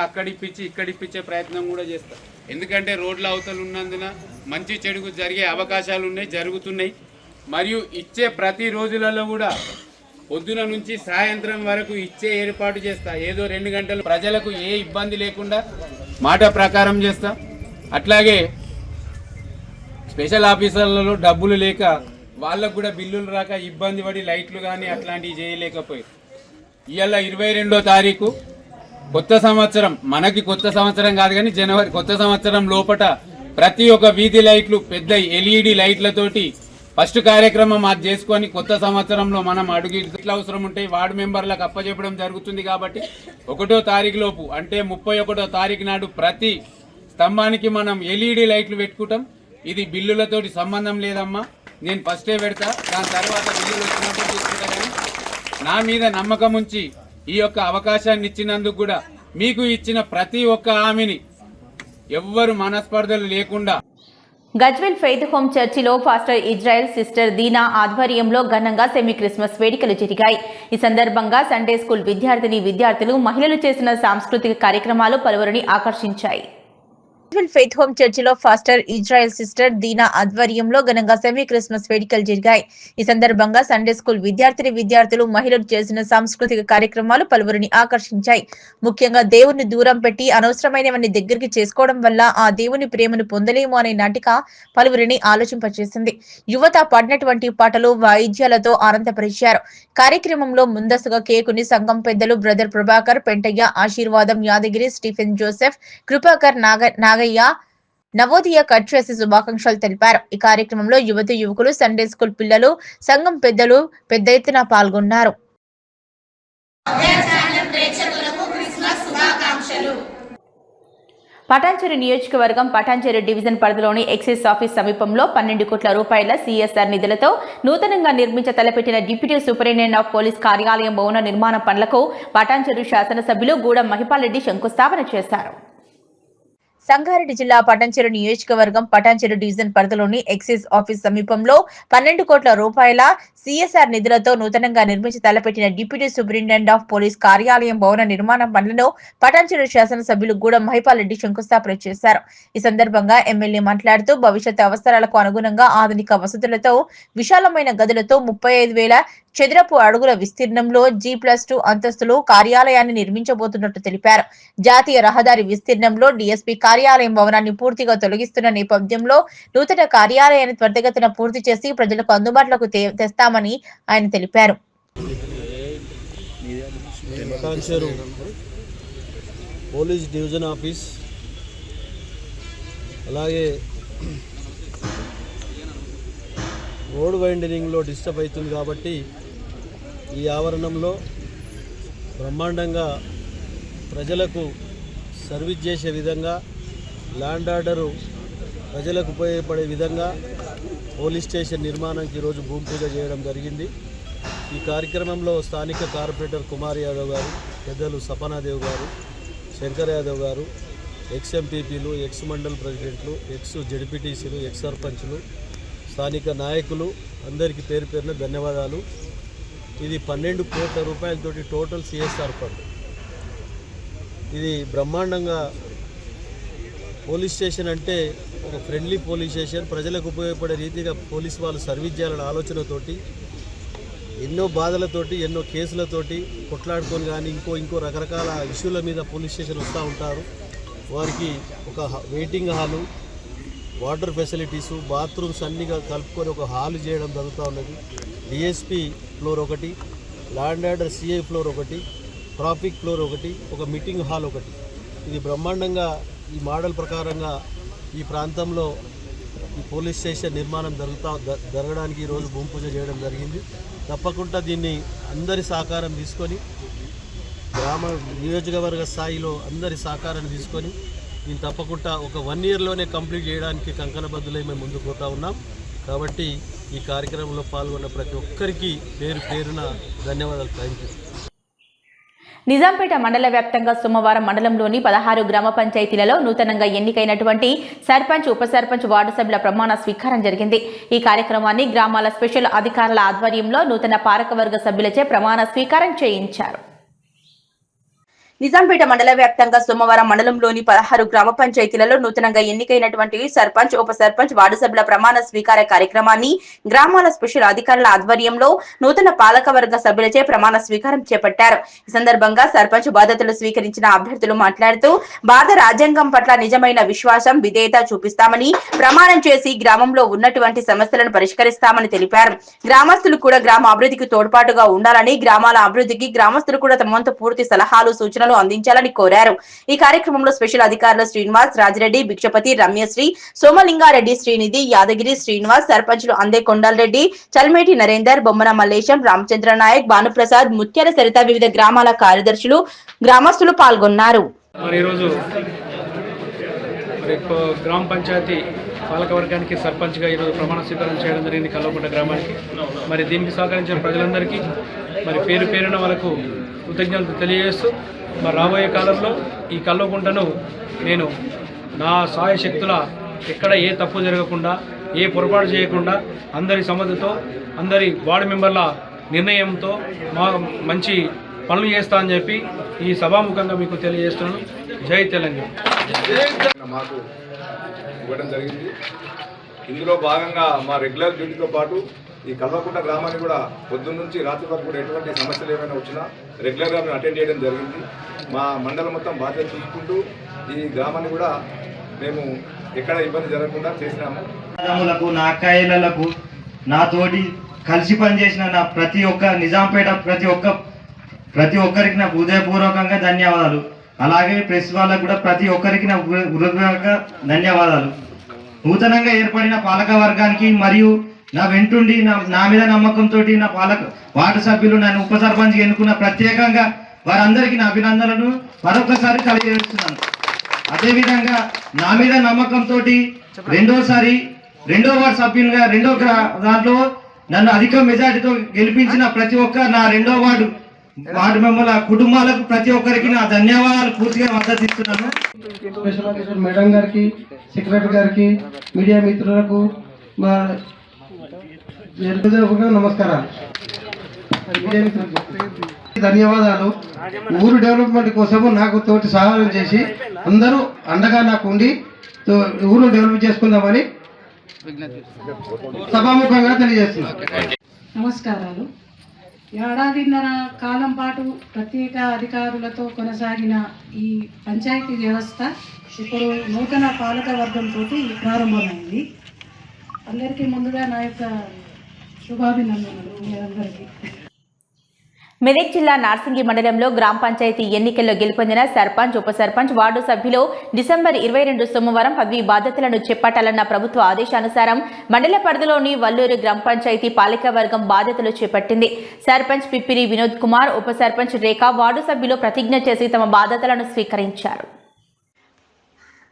అక్కడిప్పించి ఇక్కడిప్పించే ప్రయత్నం కూడా చేస్తారు. ఎందుకంటే రోడ్ల అవతలు ఉన్నందున మంచి చెడుకు జరిగే అవకాశాలు ఉన్నాయి, జరుగుతున్నాయి. మరియు ఇచ్చే ప్రతి రోజులలో కూడా పొద్దున నుంచి సాయంత్రం వరకు ఇచ్చే ఏర్పాటు చేస్తా. ఏదో 2 గంటలు ప్రజలకు ఏ ఇబ్బంది లేకుండా మాట ప్రకారం చేస్తా. అట్లాగే స్పెషల్ ఆఫీసర్లలో డబ్బులు లేక వాళ్ళకు కూడా బిల్లులు రాక ఇబ్బంది పడి లైట్లు కానీ అట్లాంటివి చేయలేకపోయారు. ఇవాళ 22వ తారీఖు కొత్త సంవత్సరం. మనకి కొత్త సంవత్సరం కాదు కానీ జనవరి కొత్త సంవత్సరం లోపట ప్రతి ఒక్క వీధి లైట్లు పెద్ద ఎల్ఈడి లైట్లతోటి ఫస్ట్ కార్యక్రమం అది చేసుకొని కొత్త సంవత్సరంలో మనం అడుగు ఇట్లా అవసరం ఉంటాయి వార్డు మెంబర్లకు అప్పచెప్పడం జరుగుతుంది. కాబట్టి 1వ తారీఖు లోపు అంటే 31వ తారీఖు నాడు ప్రతి స్తంభానికి మనం ఎల్ఈడి లైట్లు పెట్టుకుంటాం. ఇది బిల్లులతోటి సంబంధం లేదమ్మా, నేను ఫస్టే పెడతా, దాని తర్వాత బిల్లులు వచ్చినప్పుడు చూసుకుంటా. కానీ నా మీద నమ్మకం ఉంచి ఈ యొక్క అవకాశాన్ని ఇచ్చినందుకు కూడా మీకు ఇచ్చిన ప్రతి ఒక్క హామీని ఎవ్వరు మనస్పర్ధలు లేకుండా గజ్వెల్ ఫెయిత్ హోమ్ చర్చిలో పాస్టర్ ఇజ్రాయెల్ సిస్టర్ దీనా ఆధ్వర్యంలో ఘనంగా సెమీ క్రిస్మస్ వేడుకలు జరిగాయి. ఈ సందర్భంగా సండే స్కూల్ విద్యార్థులు మహిళలు చేసిన సాంస్కృతిక కార్యక్రమాలు పలువురిని ఆకర్షించాయి. గజ్వెల్ ఫెయిత్ హోమ్ చర్చిలో పాస్టర్ ఇజ్రాయెల్ సిస్టర్ దీనా ఆధ్వర్యంలో ఘనంగా సెమీ క్రిస్మస్ వేడుకలు జరిగాయి. ఈ సందర్భంగా సండే స్కూల్ విద్యార్థులు మహిళలు చేసిన సాంస్కృతిక కార్యక్రమాలు పలువురిని ఆకర్షించాయి. ముఖ్యంగా దేవుని దూరం పెట్టి అనవసరమైనవన్నీ దగ్గరికి చేసుకోవడం వల్ల ఆ దేవుని ప్రేమను పొందలేము అనే నాటిక పలువురిని ఆలోచింపచేసింది. యువత పాడినటువంటి పాటలు వాయిద్యాలతో ఆనందపరిచారు. కార్యక్రమంలో ముందస్తుగా కేకుని సంఘం పెద్దలు brother Prabhakar, Pentaiah, Ashirvadam, Yadagiri, Stephen Joseph, Krupakar, Nagaiah Navodaya cut చేసి శుభాకాంక్షలు తెలిపారు. ఈ కార్యక్రమంలో యువకులు, సండే స్కూల్ పిల్లలు, సంఘం పెద్దలు పెద్ద ఎత్తున పాల్గొన్నారు. పటాన్చెరు నియోజకవర్గం పటాన్చెరు డివిజన్ పరిధిలోని ఎక్సైజ్ ఆఫీస్ సమీపంలో 12 కోట్ల రూపాయల సిఎస్ఆర్ నిధులతో నూతనంగా నిర్మించ తలపెట్టిన డిప్యూటీ సూపరింటెండెంట్ ఆఫ్ పోలీస్ కార్యాలయం భవన నిర్మాణ పనులకు పటాన్చెరు శాసనసభ్యులు గూడెం మహిపాల్ రెడ్డి శంకుస్థాపన చేశారు. సంగారెడ్డి జిల్లా పటాన్చెరు నియోజకవర్గం పటాన్చెరు డివిజన్ పరిధిలోని ఎక్సైజ్ ఆఫీస్ సమీపంలో 12 కోట్ల రూపాయల సిఎస్ఆర్ నిధులతో నూతనంగా నిర్మించి తలపెట్టిన డిప్యూటీ సూపరింటెండెంట్ ఆఫ్ పోలీస్ కార్యాలయం భవన నిర్మాణ పనులను పటాన్చెరు శాసనసభ్యులు గూడెం మహిపాల్ రెడ్డి శంకుస్థాపన చేశారు. ఈ సందర్భంగా ఎమ్మెల్యే మాట్లాడుతూ భవిష్యత్ అవసరాలకు అనుగుణంగా ఆధునిక వసతులతో విశాలమైన గదులతో 35,000 చదరపు అడుగుల విస్తీర్ణంలో G+2 అంతస్తులు కార్యాలయాన్ని నిర్మించబోతున్నట్టు తెలిపారు. జాతీయ రహదారి విస్తీర్ణంలో DSP కార్యాలయం భవనాన్ని పూర్తిగా తొలగిస్తున్న నేపథ్యంలో నూతన కార్యాలయాన్ని త్వరితగతిన పూర్తి చేసి ప్రజలకు అందుబాటులోకి తెస్తామని ఆయన తెలిపారు. పోలీస్ డివిజన్ ఆఫీస్ అలాగే రోడ్ వైండనింగ్లో డిస్టర్బ్ అవుతుంది కాబట్టి ఈ ఆవరణంలో బ్రహ్మాండంగా ప్రజలకు సర్వీస్ చేసే విధంగా ల్యాండ్ ఆర్డరు ప్రజలకు ఉపయోగపడే విధంగా పోలీస్ స్టేషన్ నిర్మాణానికి ఈరోజు భూమి పూజ చేయడం జరిగింది. ఈ కార్యక్రమంలో స్థానిక కార్పొరేటర్ కుమార్ యాదవ్ గారు, పెద్దలు సపనాదేవ్ గారు, శంకర్ యాదవ్ గారు, ఎక్స్-ఎంపీపీలు, ఎక్స్ మండల్ ప్రెసిడెంట్లు, ఎక్స్ జడ్పీటీసీలు, ఎక్స్ సర్పంచ్లు, స్థానిక నాయకులు అందరికీ పేరు పేరున ధన్యవాదాలు. ఇది 12 కోట్ల రూపాయలతోటి టోటల్ సిఎస్ఆర్ ఫండ్. ఇది బ్రహ్మాండంగా పోలీస్ స్టేషన్ అంటే ఒక ఫ్రెండ్లీ పోలీస్ స్టేషన్, ప్రజలకు ఉపయోగపడే రీతిగా పోలీస్ వాళ్ళు సర్వీస్ చేయాలనే ఆలోచనతోటి ఎన్నో బాధలతోటి ఎన్నో కేసులతోటి కొట్లాడుకొని కానీ ఇంకో రకరకాల ఇష్యూల మీద పోలీస్ స్టేషన్ వస్తూ ఉంటారు. వారికి ఒక waiting hall, water facilities, bathrooms అన్నీ కలుపుకొని ఒక హాలు చేయడం జరుగుతూ ఉన్నది. డిఎస్పీ ఫ్లోర్ ఒకటి, ల్యాండ్ ఆర్డర్ సిఐ ఫ్లోర్ ఒకటి, ట్రాఫిక్ ఫ్లోర్ ఒకటి, ఒక మీటింగ్ హాల్ ఒకటి. ఇది బ్రహ్మాండంగా ఈ మోడల్ ప్రకారంగా ఈ ప్రాంతంలో ఈ పోలీస్ స్టేషన్ నిర్మాణం జరగడానికి ఈరోజు భూమి పూజ చేయడం జరిగింది. తప్పకుండా దీన్ని అందరి సహకారం తీసుకొని నియోజకవర్గ స్థాయిలో అందరి సహకారాన్ని తీసుకొని దీన్ని తప్పకుండా ఒక 1 yearలోనే కంప్లీట్ చేయడానికి కంకణబద్దులై మేము ముందుకు పోతా ఉన్నాం. కాబట్టి ఈ కార్యక్రమంలో పాల్గొన్న ప్రతి ఒక్కరికి పేరున ధన్యవాదాలు. Thank you. నిజాంపేట మండల వ్యాప్తంగా సోమవారం మండలంలోని 16 గ్రామ పంచాయతీలలో నూతనంగా ఎన్నికైనటువంటి సర్పంచ్, ఉప సర్పంచ్, వార్డు సభ్యుల ప్రమాణ స్వీకారం జరిగింది. ఈ కార్యక్రమాన్ని గ్రామాల స్పెషల్ అధికారుల ఆధ్వర్యంలో నూతన పాలకవర్గ సభ్యులచే ప్రమాణ స్వీకారం చేయించారు. నిజాంపేట మండల వ్యాప్తంగా సోమవారం మండలంలోని 16 గ్రామ పంచాయతీలలో నూతనంగా ఎన్నికైనటువంటి సర్పంచ్, ఉప సర్పంచ్, వార్డు సభ్యుల ప్రమాణ స్వీకార కార్యక్రమాన్ని గ్రామాల స్పెషల్ అధికారుల ఆధ్వర్యంలో నూతన పాలకవర్గ సభ్యులచే ప్రమాణ స్వీకారం చేపట్టారు. ఈ సందర్భంగా సర్పంచ్ బాధ్యతలు స్వీకరించిన అభ్యర్థులు మాట్లాడుతూ భారత రాజ్యాంగం పట్ల నిజమైన విశ్వాసం, విధేయత చూపిస్తామని ప్రమాణం చేసి గ్రామంలో ఉన్నటువంటి సమస్యలను పరిష్కరిస్తామని తెలిపారు. గ్రామస్తులు కూడా గ్రామ అభివృద్ధికి తోడ్పాటుగా ఉండాలని, గ్రామాల అభివృద్ధికి గ్రామస్తులు కూడా తమ వంతు పూర్తి సలహాలు, సూచనలు అందించాలని కోరారు. ఈ కార్యక్రమంలో స్పెషల్ అధికారులు శ్రీనివాస్, రాజిరెడ్డి, భిక్షపతి, రమ్యశ్రీ, సోమలింగారెడ్డి, శ్రీనిధి, యాదగిరి, శ్రీనివాస్, సర్పంచులు అందే కొండలరెడ్డి, చల్మేటి నరేందర్, బొమ్మన మల్లేశం, రామచంద్ర నాయక్, భానుప్రసాద్, ముత్యాల సరిత, వివిధ గ్రామాల కార్యదర్శులు, గ్రామస్తులు పాల్గొన్నారు. గ్రామ పంచాయతీ పాలకవర్గానికి సర్పంచ్గా ఈరోజు ప్రమాణ స్వీకారం చేయడం జరిగింది కల్వకుంట గ్రామానికి. మరి దీనికి సహకరించిన ప్రజలందరికీ పేరు పేరున వాళ్ళకు కృతజ్ఞతలు తెలియజేస్తూ మరి రాబోయే కాలంలో ఈ కల్వకుంటను నేను నా సాయశక్తుల ఎక్కడ ఏ తప్పు జరగకుండా, ఏ పొరపాటు చేయకుండా అందరి సమ్మతితో, అందరి వార్డు మెంబర్ల నిర్ణయంతో మంచి పనులు చేస్తా అని చెప్పి ఈ సభాముఖంగా మీకు తెలియజేస్తున్నాను. జై తెలంగాణ. మాకు ఇవ్వడం జరిగింది. ఇందులో భాగంగా మా రెగ్యులర్ డ్యూటీతో పాటు ఈ కల్వకుంట గ్రామాన్ని కూడా పొద్దున్న నుంచి రాత్రి వరకు కూడా ఎటువంటి సమస్యలు ఏమైనా వచ్చినా రెగ్యులర్గా మేము అటెండ్ చేయడం జరిగింది. మా మండలం మొత్తం బాధ్యత చూసుకుంటూ ఈ గ్రామాన్ని కూడా మేము ఎక్కడ ఇబ్బంది జరగకుండా చేసినాము. నా అక్కాయిలకు, నాతోటి కలిసి పనిచేసిన నా ప్రతి ఒక్క నిజాంపేట ప్రతి ఒక్కరికి నా హృదయపూర్వకంగా ధన్యవాదాలు. అలాగే ప్రెస్ వాళ్ళకు కూడా ప్రతి ఒక్కరికి నా హృదయపూర్వక ధన్యవాదాలు. నూతనంగా ఏర్పడిన పాలక వర్గానికి మరియు నా వెంటుండి నా మీద నమ్మకంతో నా వార్డు సభ్యులు నన్ను ఉప సర్పంచ్ ఎన్నుకున్న ప్రత్యేకంగా వారందరికీ నా అభినందనలు మరొకసారి తెలియజేస్తున్నాను. అదేవిధంగా నా మీద నమ్మకంతో రెండో వార్డు సభ్యులుగా దాంట్లో నన్ను అధిక మెజార్టీతో గెలిపించిన ప్రతి ఒక్క నా రెండో వార్డు మెంబర్ల కుటుంబాలకు ప్రతి ఒక్కరికి నా ధన్యవాదాలు పూర్తిగా మద్దతు ఇస్తున్నాను. మేడం గారికి, సెక్రటరీ గారికి, మీడియా మిత్రులకు మా నమస్కారాలు. ధన్యవాదాలు. ఊరు డెవలప్మెంట్ కోసము నాకు తోటి సహాయం చేసి అందరూ అండగా నాకు ఉండి ఊరు డెవలప్ చేసుకుందామని సభాముఖంగా తెలియజేస్తున్నాను. నమస్కారాలు. ఏడాదిన్నర కాలం పాటు ప్రత్యేక అధికారులతో కొనసాగిన ఈ పంచాయతీ వ్యవస్థ ఇప్పుడు నూతన పాలక వర్గంతో ప్రారంభమైంది. అందరికీ ముందుగా నా యొక్క శుభాభినందనలు మీ అందరికీ. మెదక్ జిల్లా నార్సింగి మండలంలో గ్రామ పంచాయతీ ఎన్నికల్లో గెలుపొందిన సర్పంచ్, ఉప సర్పంచ్, వార్డు సభ్యులు డిసెంబర్ 22 సోమవారం పదవీ బాధ్యతలను చేపట్టాలన్న ప్రభుత్వ ఆదేశానుసారం మండల పరిధిలోని వల్లూరు గ్రామ పంచాయతీ పాలకవర్గం బాధ్యతలు చేపట్టింది. సర్పంచ్ పిప్పిరి వినోద్ కుమార్, ఉప సర్పంచ్ రేఖ, వార్డు సభ్యులు ప్రతిజ్ఞ చేసి తమ బాధ్యతలను స్వీకరించారు.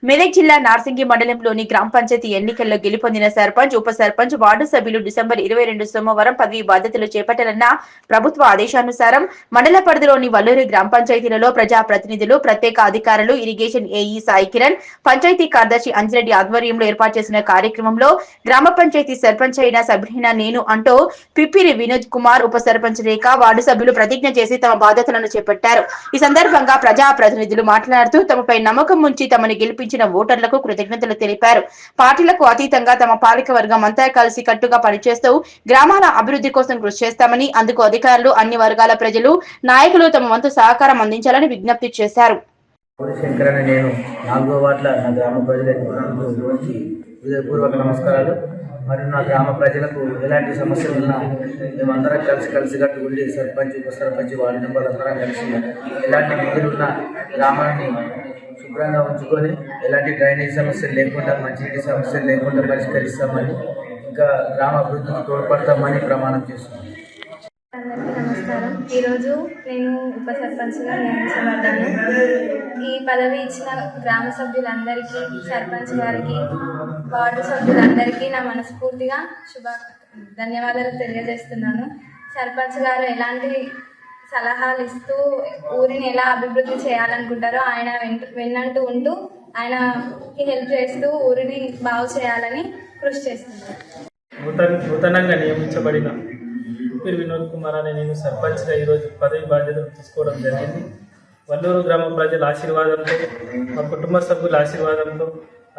మెదక్ జిల్లా నార్సింగి మండలంలోని గ్రామ పంచాయతీ ఎన్నికల్లో గెలుపొందిన సర్పంచ్, ఉప సర్పంచ్, వార్డు సభ్యులు డిసెంబర్ 22 సోమవారం పదవీ బాధ్యతలు చేపట్టాలన్న ప్రభుత్వ ఆదేశానుసారం మండల పరిధిలోని వల్లూరు గ్రామ పంచాయతీలలో ప్రజా ప్రతినిధులు, ప్రత్యేక అధికారులు, ఇరిగేషన్ ఏఈ సాయి కిరణ్, పంచాయతీ కార్యదర్శి అంజిరెడ్డి ఆధ్వర్యంలో ఏర్పాటు చేసిన కార్యక్రమంలో గ్రామ పంచాయతీ సర్పంచ్ అయిన సబ్రీనా నేను అంటూ పిప్పిరి వినోద్ కుమార్, ఉప సర్పంచ్ రేఖ, వార్డు సభ్యులు ప్రతిజ్ఞ చేసి తమ బాధ్యతలను చేపట్టారు. ఈ సందర్భంగా ప్రజా ప్రతినిధులు మాట్లాడుతూ తమపై నమ్మకం ఉంచి తమను గెలిపించిన గెలిపించిన ఓటర్లకు కృతజ్ఞతలు తెలిపారు. పార్టీలకు అతీతంగా తమ పాలక వర్గం అంతా కలిసి కట్టుగా పనిచేస్తూ గ్రామాల అభివృద్ధి కోసం కృషి చేస్తామని, అందుకు అధికారులు, అన్ని వర్గాల ప్రజలు, నాయకులు తమ వంతు సహకారం అందించాలని విజ్ఞప్తి చేశారు. శంకర్ అనే నేను 4వ వార్డుల నా గ్రామ ప్రజలకు హృదయపూర్వక నమస్కారాలు. మరియు నా గ్రామ ప్రజలకు ఎలాంటి సమస్యలు ఉన్నా మేమందరం కలిసి కట్టుకుండి సర్పంచ్, ఉప సర్పంచ్, వార్డు మెంబర్లందరం కలిసి ఎలాంటి నిధులున్నా గ్రామాన్ని శుభ్రంగా ఉంచుకొని ఎలాంటి డ్రైనేజ్ సమస్యలు లేకుండా, మంచినీటి సమస్యలు లేకుండా పరిష్కరిస్తామని, ఇంకా గ్రామ అభివృద్ధికి తోడ్పడతామని ప్రమాణం చేస్తున్నాను. అందరికీ నమస్కారం. ఈరోజు నేను ఉప సర్పంచ్గా నియమించబడ్డాను. ఈ పదవి ఇచ్చిన గ్రామ సభ్యులందరికీ, సర్పంచ్ గారికి, వార్డు సభ్యులందరికీ నా మనస్ఫూర్తిగా ధన్యవాదాలు తెలియజేస్తున్నాను. సర్పంచ్ గారు ఎలాంటి సలహాలు ఇస్తూ ఊరిని ఎలా అభివృద్ధి చేయాలనుకుంటారో ఆయన వెన్నంటూ ఉంటూ ఆయనకి హెల్ప్ చేస్తూ ఊరిని బాగు చేయాలని కృషి చేస్తున్నారు. నూతనంగా నియమించబడిన వినోద్ కుమార్ అనే నేను సర్పంచ్గా ఈరోజు పదవి బాధ్యతలు తీసుకోవడం జరిగింది. వల్లూరు గ్రామ ప్రజల ఆశీర్వాదంతో, మా కుటుంబ సభ్యుల ఆశీర్వాదంతో,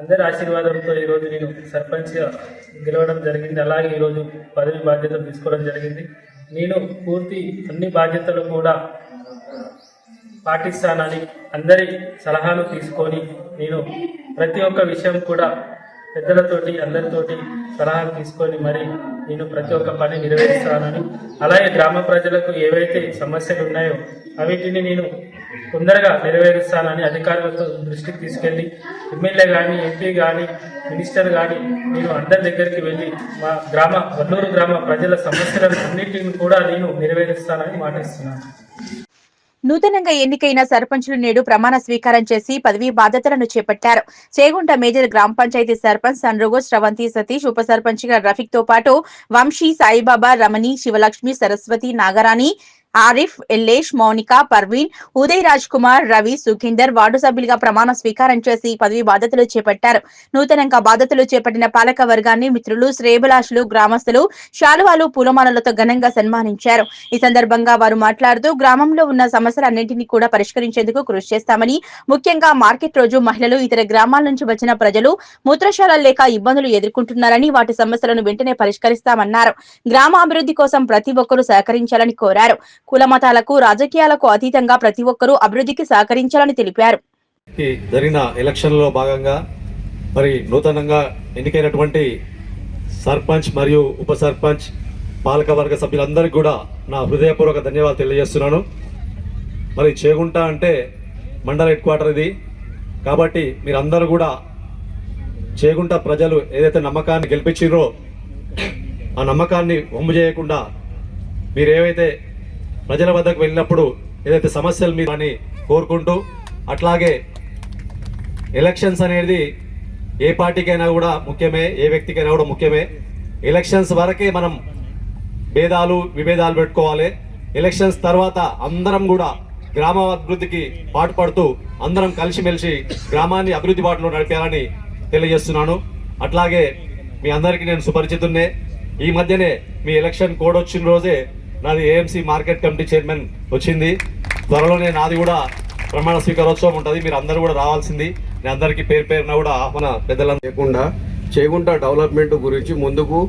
అందరి ఆశీర్వాదంతో ఈరోజు నేను సర్పంచ్గా గెలవడం జరిగింది. అలాగే ఈరోజు పదవి బాధ్యతలు తీసుకోవడం జరిగింది. నేను పూర్తి అన్ని బాధ్యతలు కూడా పాటిస్తానని, అందరి సలహాలు తీసుకొని నేను ప్రతి ఒక్క విషయం కూడా పెద్దలతోటి అందరితోటి సలహాలు తీసుకొని మరి నేను ప్రతి ఒక్క పని నెరవేరుస్తానని, అలాగే గ్రామ ప్రజలకు ఏవైతే సమస్యలు ఉన్నాయో అవిటిని నేను తొందరగా నెరవేరుస్తానని అధికారులతో దృష్టికి తీసుకెళ్ళి ఎమ్మెల్యే కానీ, ఎంపీ కానీ, మినిస్టర్ కానీ నేను అందరి దగ్గరికి వెళ్ళి మా వల్లూరు గ్రామ ప్రజల సమస్యలను అన్నింటిని కూడా నేను నెరవేరుస్తానని మాటిస్తున్నాను. నూతనంగా ఎన్నికైన సర్పంచులు నేడు ప్రమాణ స్వీకారం చేసి పదవీ బాధ్యతలను చేపట్టారు. చేగుంట మేజర్ గ్రామ పంచాయతీ సర్పంచ్ సన్రోగో శ్రవంతి సతీష్, ఉప సర్పంచ్ గా రఫీక్ తో పాటు వంశీ, సాయిబాబా, రమణి, శివలక్ష్మి, సరస్వతి, నాగరాణి, ఆరిఫ్, ఎల్లేష్, మౌనిక, పర్వీన్, ఉదయ్ రాజ్ కుమార్, రవి, సుఖీందర్ వార్డు సభ్యులుగా ప్రమాణ స్వీకారం చేసి పదవి బాధ్యతలు చేపట్టారు. నూతనంగా బాధ్యతలు చేపట్టిన పాలక వర్గాన్ని మిత్రులు, శ్రేయభిలాషులు, గ్రామస్తులు శాలువాలు, పూలమాలలతో ఘనంగా సన్మానించారు. ఈ సందర్భంగా వారు మాట్లాడుతూ గ్రామంలో ఉన్న సమస్యలన్నింటినీ కూడా పరిష్కరించేందుకు కృషి చేస్తామని, ముఖ్యంగా మార్కెట్ రోజు మహిళలు, ఇతర గ్రామాల నుంచి వచ్చిన ప్రజలు మూత్రశాలలు లేక ఇబ్బందులు ఎదుర్కొంటున్నారని, వాటి సమస్యలను వెంటనే పరిష్కరిస్తామన్నారు. గ్రామ అభివృద్ధి కోసం ప్రతి ఒక్కరూ సహకరించాలని కోరారు. కుల మతాలకు, రాజకీయాలకు అతీతంగా ప్రతి ఒక్కరూ అభివృద్ధికి సహకరించాలని తెలిపారు. జరిగిన ఎలక్షన్లో భాగంగా మరి నూతనంగా ఎన్నికైనటువంటి సర్పంచ్ మరియు ఉప సర్పంచ్, పాలకవర్గ సభ్యులందరికీ కూడా నా హృదయపూర్వక ధన్యవాదాలు తెలియజేస్తున్నాను. మరి చేగుంట అంటే మండల హెడ్ క్వార్టర్ ఇది కాబట్టి మీరందరూ కూడా చేగుంట ప్రజలు ఏదైతే నమ్మకాన్ని గెలిపించారో ఆ నమ్మకాన్ని వమ్ము చేయకుండా మీరు ఏవైతే ప్రజల వద్దకు వెళ్ళినప్పుడు ఏదైతే సమస్యలు మీరు అని కోరుకుంటూ, అట్లాగే ఎలక్షన్స్ అనేది ఏ పార్టీకైనా కూడా ముఖ్యమే, ఏ వ్యక్తికైనా కూడా ముఖ్యమే. ఎలక్షన్స్ వరకే మనం విభేదాలు పెట్టుకోవాలి. ఎలక్షన్స్ తర్వాత అందరం కూడా గ్రామ అభివృద్ధికి పాటుపడుతూ అందరం కలిసిమెలిసి గ్రామాన్ని అభివృద్ధి బాటలో నడిపేయాలని తెలియజేస్తున్నాను. అట్లాగే మీ అందరికీ నేను సుపరిచితున్నే. ఈ మధ్యనే మీ ఎలక్షన్ కోడ్ వచ్చిన రోజే నాది ఏఎంసీ మార్కెట్ కమిటీ చైర్మన్ వచ్చింది. త్వరలోనే నాది కూడా ప్రమాణ స్వీకారోత్సవం ఉంటుంది. మీరు అందరూ కూడా రావాల్సింది. నేను అందరికీ పేరున కూడా ఆహ్వాన పెద్దలందరూ లేకుండా చేగుంట డెవలప్మెంట్ గురించి ముందుకు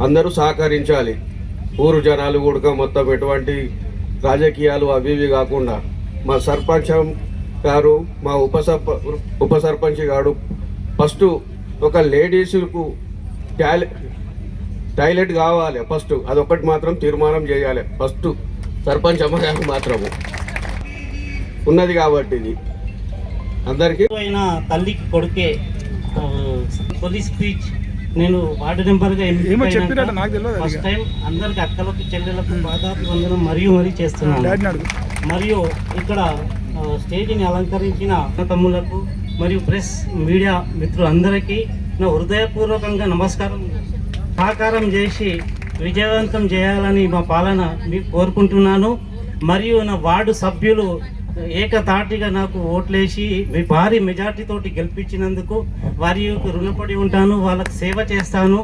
అందరూ సహకరించాలి. ఊరు జనాలు కూడా మొత్తం ఎటువంటి రాజకీయాలు అవి ఇవి కాకుండా మా సర్పంచ్ గారు, మా ఉప సర్పంచ్ గారు ఫస్ట్ ఒక లేడీస్కు టాయిలెట్ కావాలి. ఫస్ట్ అదొకటి మాత్రం తీర్మానం చేయాలి. ఫస్ట్ సర్పంచ్ అమ్మగారు మాత్రము ఉన్నది కాబట్టి ఇది అందరికీ తల్లికి కొడుకే పోలీస్ స్పీచ్ నేను వార్డు నెంబర్గా ఫస్ట్ టైం అందరికి అక్కలకు, చెల్లెలకు పాదాభివందనం మరియు చేస్తున్నాను. మరియు ఇక్కడ స్టేజ్ని అలంకరించిన తమ్ములకు మరియు ప్రెస్ మీడియా మిత్రులందరికీ నా హృదయపూర్వకంగా నమస్కారం. సహకారం చేసి విజయవంతం చేయాలని మా పాలన మీకు కోరుకుంటున్నాను. మరియు నా వార్డు సభ్యులు ఏకతాటిగా నాకు ఓట్లేసి మీ భారీ మెజార్టీతోటి గెలిపించినందుకు వారి రుణపడి ఉంటాను. వాళ్ళకి సేవ చేస్తాను.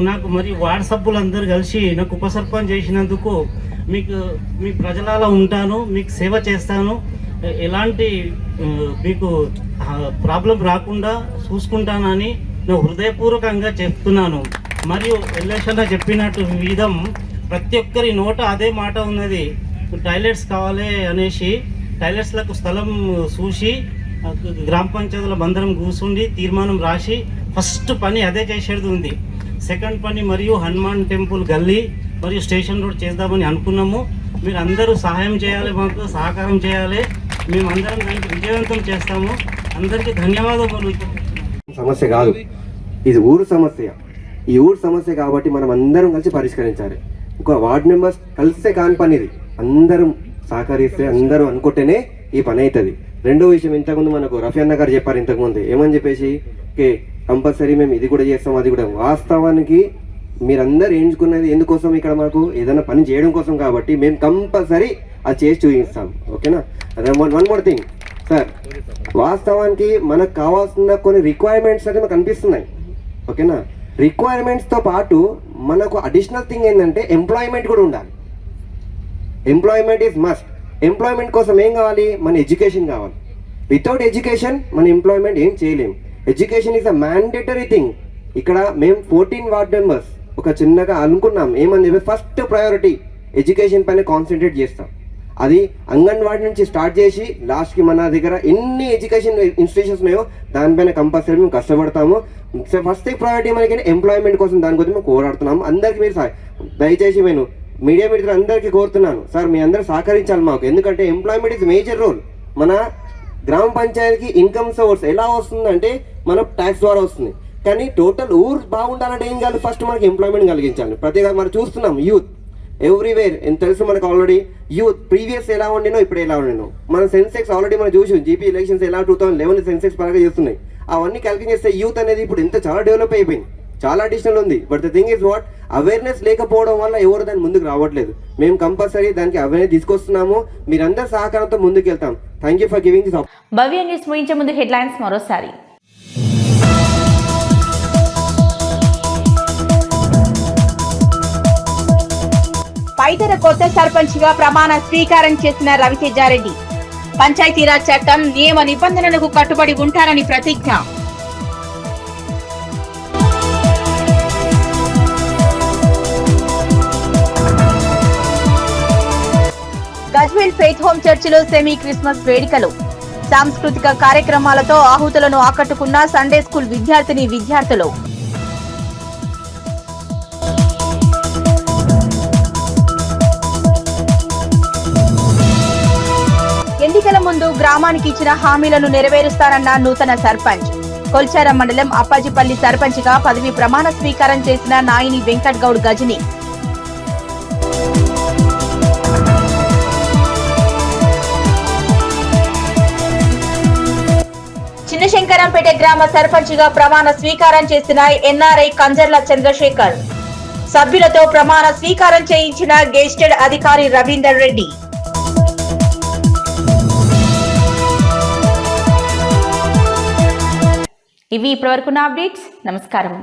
నాకు మరియు వార్డు సభ్యులందరూ కలిసి నాకు ఉప సర్పంచ్ చేసినందుకు మీ ప్రజలలో ఉంటాను, మీకు సేవ చేస్తాను. ఎలాంటి మీకు ప్రాబ్లం రాకుండా చూసుకుంటానని నేను హృదయపూర్వకంగా చెప్తున్నాను. మరియు ఎల్లేషన్న చెప్పినట్టు విధం ప్రతి ఒక్కరి నోట అదే మాట ఉన్నది, టాయిలెట్స్ కావాలి అనేసి టాయిలెట్స్లకు స్థలం చూసి గ్రామ పంచాయతీల బందరం కూర్చుండి తీర్మానం రాసి ఫస్ట్ పని అదే చేసేది ఉంది. సెకండ్ పని మరియు హనుమాన్ టెంపుల్ గల్లీ మరియు స్టేషన్ రోడ్ చేద్దామని అనుకున్నాము. మీరు అందరూ సహాయం చేయాలి, మాకు సహకారం చేయాలి, మేమందరం దానికి విజయవంతం చేస్తాము. అందరికీ ధన్యవాదాలు. సమస్య కాదు, ఇది ఊరు సమస్య. ఈ ఊరు సమస్య కాబట్టి మనం అందరం కలిసి పరిష్కరించాలి. ఒక వార్డ్ మెంబర్స్ కలిస్తే కాని పని ఇది. అందరం సహకరిస్తే, అందరూ అనుకుంటేనే ఈ పని అవుతుంది. రెండో విషయం, ఇంతకుముందు మనకు రఫీ అన్న గారు చెప్పారు ఇంతకుముందు ఏమని చెప్పేసి, ఓకే కంపల్సరీ మేము ఇది కూడా చేస్తాం అది కూడా. వాస్తవానికి మీరందరూ ఎంచుకున్నది ఎందుకోసం, ఇక్కడ మాకు ఏదైనా పని చేయడం కోసం కాబట్టి మేము కంపల్సరీ అది చేసి చూపిస్తాం. ఓకేనా? అదే వన్ మోర్ థింగ్ సార్, వాస్తవానికి మనకు కావాల్సిన కొన్ని రిక్వైర్మెంట్స్ అయితే మనకు కనిపిస్తున్నాయి. ఓకేనా? రిక్వైర్మెంట్స్తో పాటు మనకు అడిషనల్ థింగ్ ఏంటంటే ఎంప్లాయ్మెంట్ కూడా ఉండాలి. Employment is must. ఎంప్లాయ్మెంట్ కోసం ఏం కావాలి? మన ఎడ్యుకేషన్ కావాలి. వితౌట్ ఎడ్యుకేషన్ మన ఎంప్లాయ్మెంట్ ఏం చేయలేం. Education is a mandatory thing. ఇక్కడ మేము 14 వార్డ్ మెంబర్స్ ఒక చిన్నగా అనుకున్నాం ఏమని చెప్పి, ఫస్ట్ ప్రయారిటీ ఎడ్యుకేషన్ పైన కాన్సన్ట్రేట్ చేస్తాం. అది అంగన్వాడీ నుంచి స్టార్ట్ చేసి లాస్ట్కి మన దగ్గర ఎన్ని ఎడ్యుకేషన్ ఇన్స్టిట్యూషన్స్ ఉన్నాయో దానిపైన కంపల్సరీ మేము కష్టపడతాము. ఫస్ట్ ప్రయారిటీ మనకి ఎంప్లాయ్మెంట్ కోసం, దానికోసం మేము పోరాడుతున్నాము. అందరికీ మీరు దయచేసి నేను మీడియా మిత్రులు అందరికీ కోరుతున్నాను సార్, మీ అందరూ సహకరించాలి మాకు. ఎందుకంటే ఎంప్లాయ్మెంట్ ఇస్ మేజర్ రోల్. మన గ్రామ పంచాయతీకి ఇన్కమ్ సోర్స్ ఎలా వస్తుందంటే మన ట్యాక్స్ ద్వారా వస్తుంది. కానీ టోటల్ ఊరు బాగుండాలంటే ఏం కాదు, ఫస్ట్ మనకి ఎంప్లాయ్మెంట్ కలిగించాలి. ప్రతిగా మనం చూస్తున్నాం యూత్ ఎవ్రీవేర్. తెలుసు మనకు ఆల్రెడీ యూత్ ప్రీవియస్ ఎలా ఉండినో ఇప్పుడు ఎలా ఉండినో. మన సెన్సెక్స్ ఆల్రెడీ మనం చూసాం, జీపీ ఎలక్షన్స్ ఎలా 2011 సెన్సెక్స్ పరంగా చేస్తున్నాయి. అవన్నీ క్యాల్కులేట్ చేస్తే యూత్ అనేది ఇప్పుడు ఎంత చాలా డెవలప్ అయిపోయింది, చాలా అడిషనల్ ఉంది. But the thing is what, awareness లేకపోవడం వల్ల ఎవరు దాని ముందుకు రావట్లేదు. మేము కంపల్సరీ దానికి అవేర్నెస్ తీసుకొస్తున్నాము. మీరందరి సహకారంతో ముందుకు వెళ్తాం. Thank you for giving this. Bhavya news ముగించే ముందు హెడ్లైన్స్ మరోసారి. పైతర కొత్త సర్పంచ్ గా ప్రమాణ స్వీకారం చేసిన రవితేజారెడ్డి. పంచాయతీరాజ్ చట్టం నియమ నిబంధనలకు కట్టుబడి ఉంటారని ప్రతిజ్ఞ. గజ్వేల్ ఫెయిత్ హోమ్ చర్చిలో సెమీ క్రిస్మస్ వేడుకలు. సాంస్కృతిక కార్యక్రమాలతో ఆహుతులను ఆకట్టుకున్న సండే స్కూల్ విద్యార్థులు. ఎన్నికల ముందు గ్రామానికి ఇచ్చిన హామీలను నెరవేరుస్తారన్న నూతన సర్పంచ్. కొల్చారం మండలం అప్పాజిపల్లి సర్పంచ్ గా పదవి ప్రమాణ స్వీకారం చేసిన నాయిని వెంకట్ గౌడ్ గజని. చిన్నశంకరంపేట గ్రామ సర్పంచ్ గా ప్రమాణ స్వీకారం చేసిన ఎన్ఆర్ఐ కంజర్ల చంద్రశేఖర్. సభ్యులతో ప్రమాణ స్వీకారం చేయించిన గెజిటెడ్ అధికారి రవీందర్ రెడ్డి. ఇవి ఇప్పటివరకున్న అప్డేట్స్. నమస్కారం.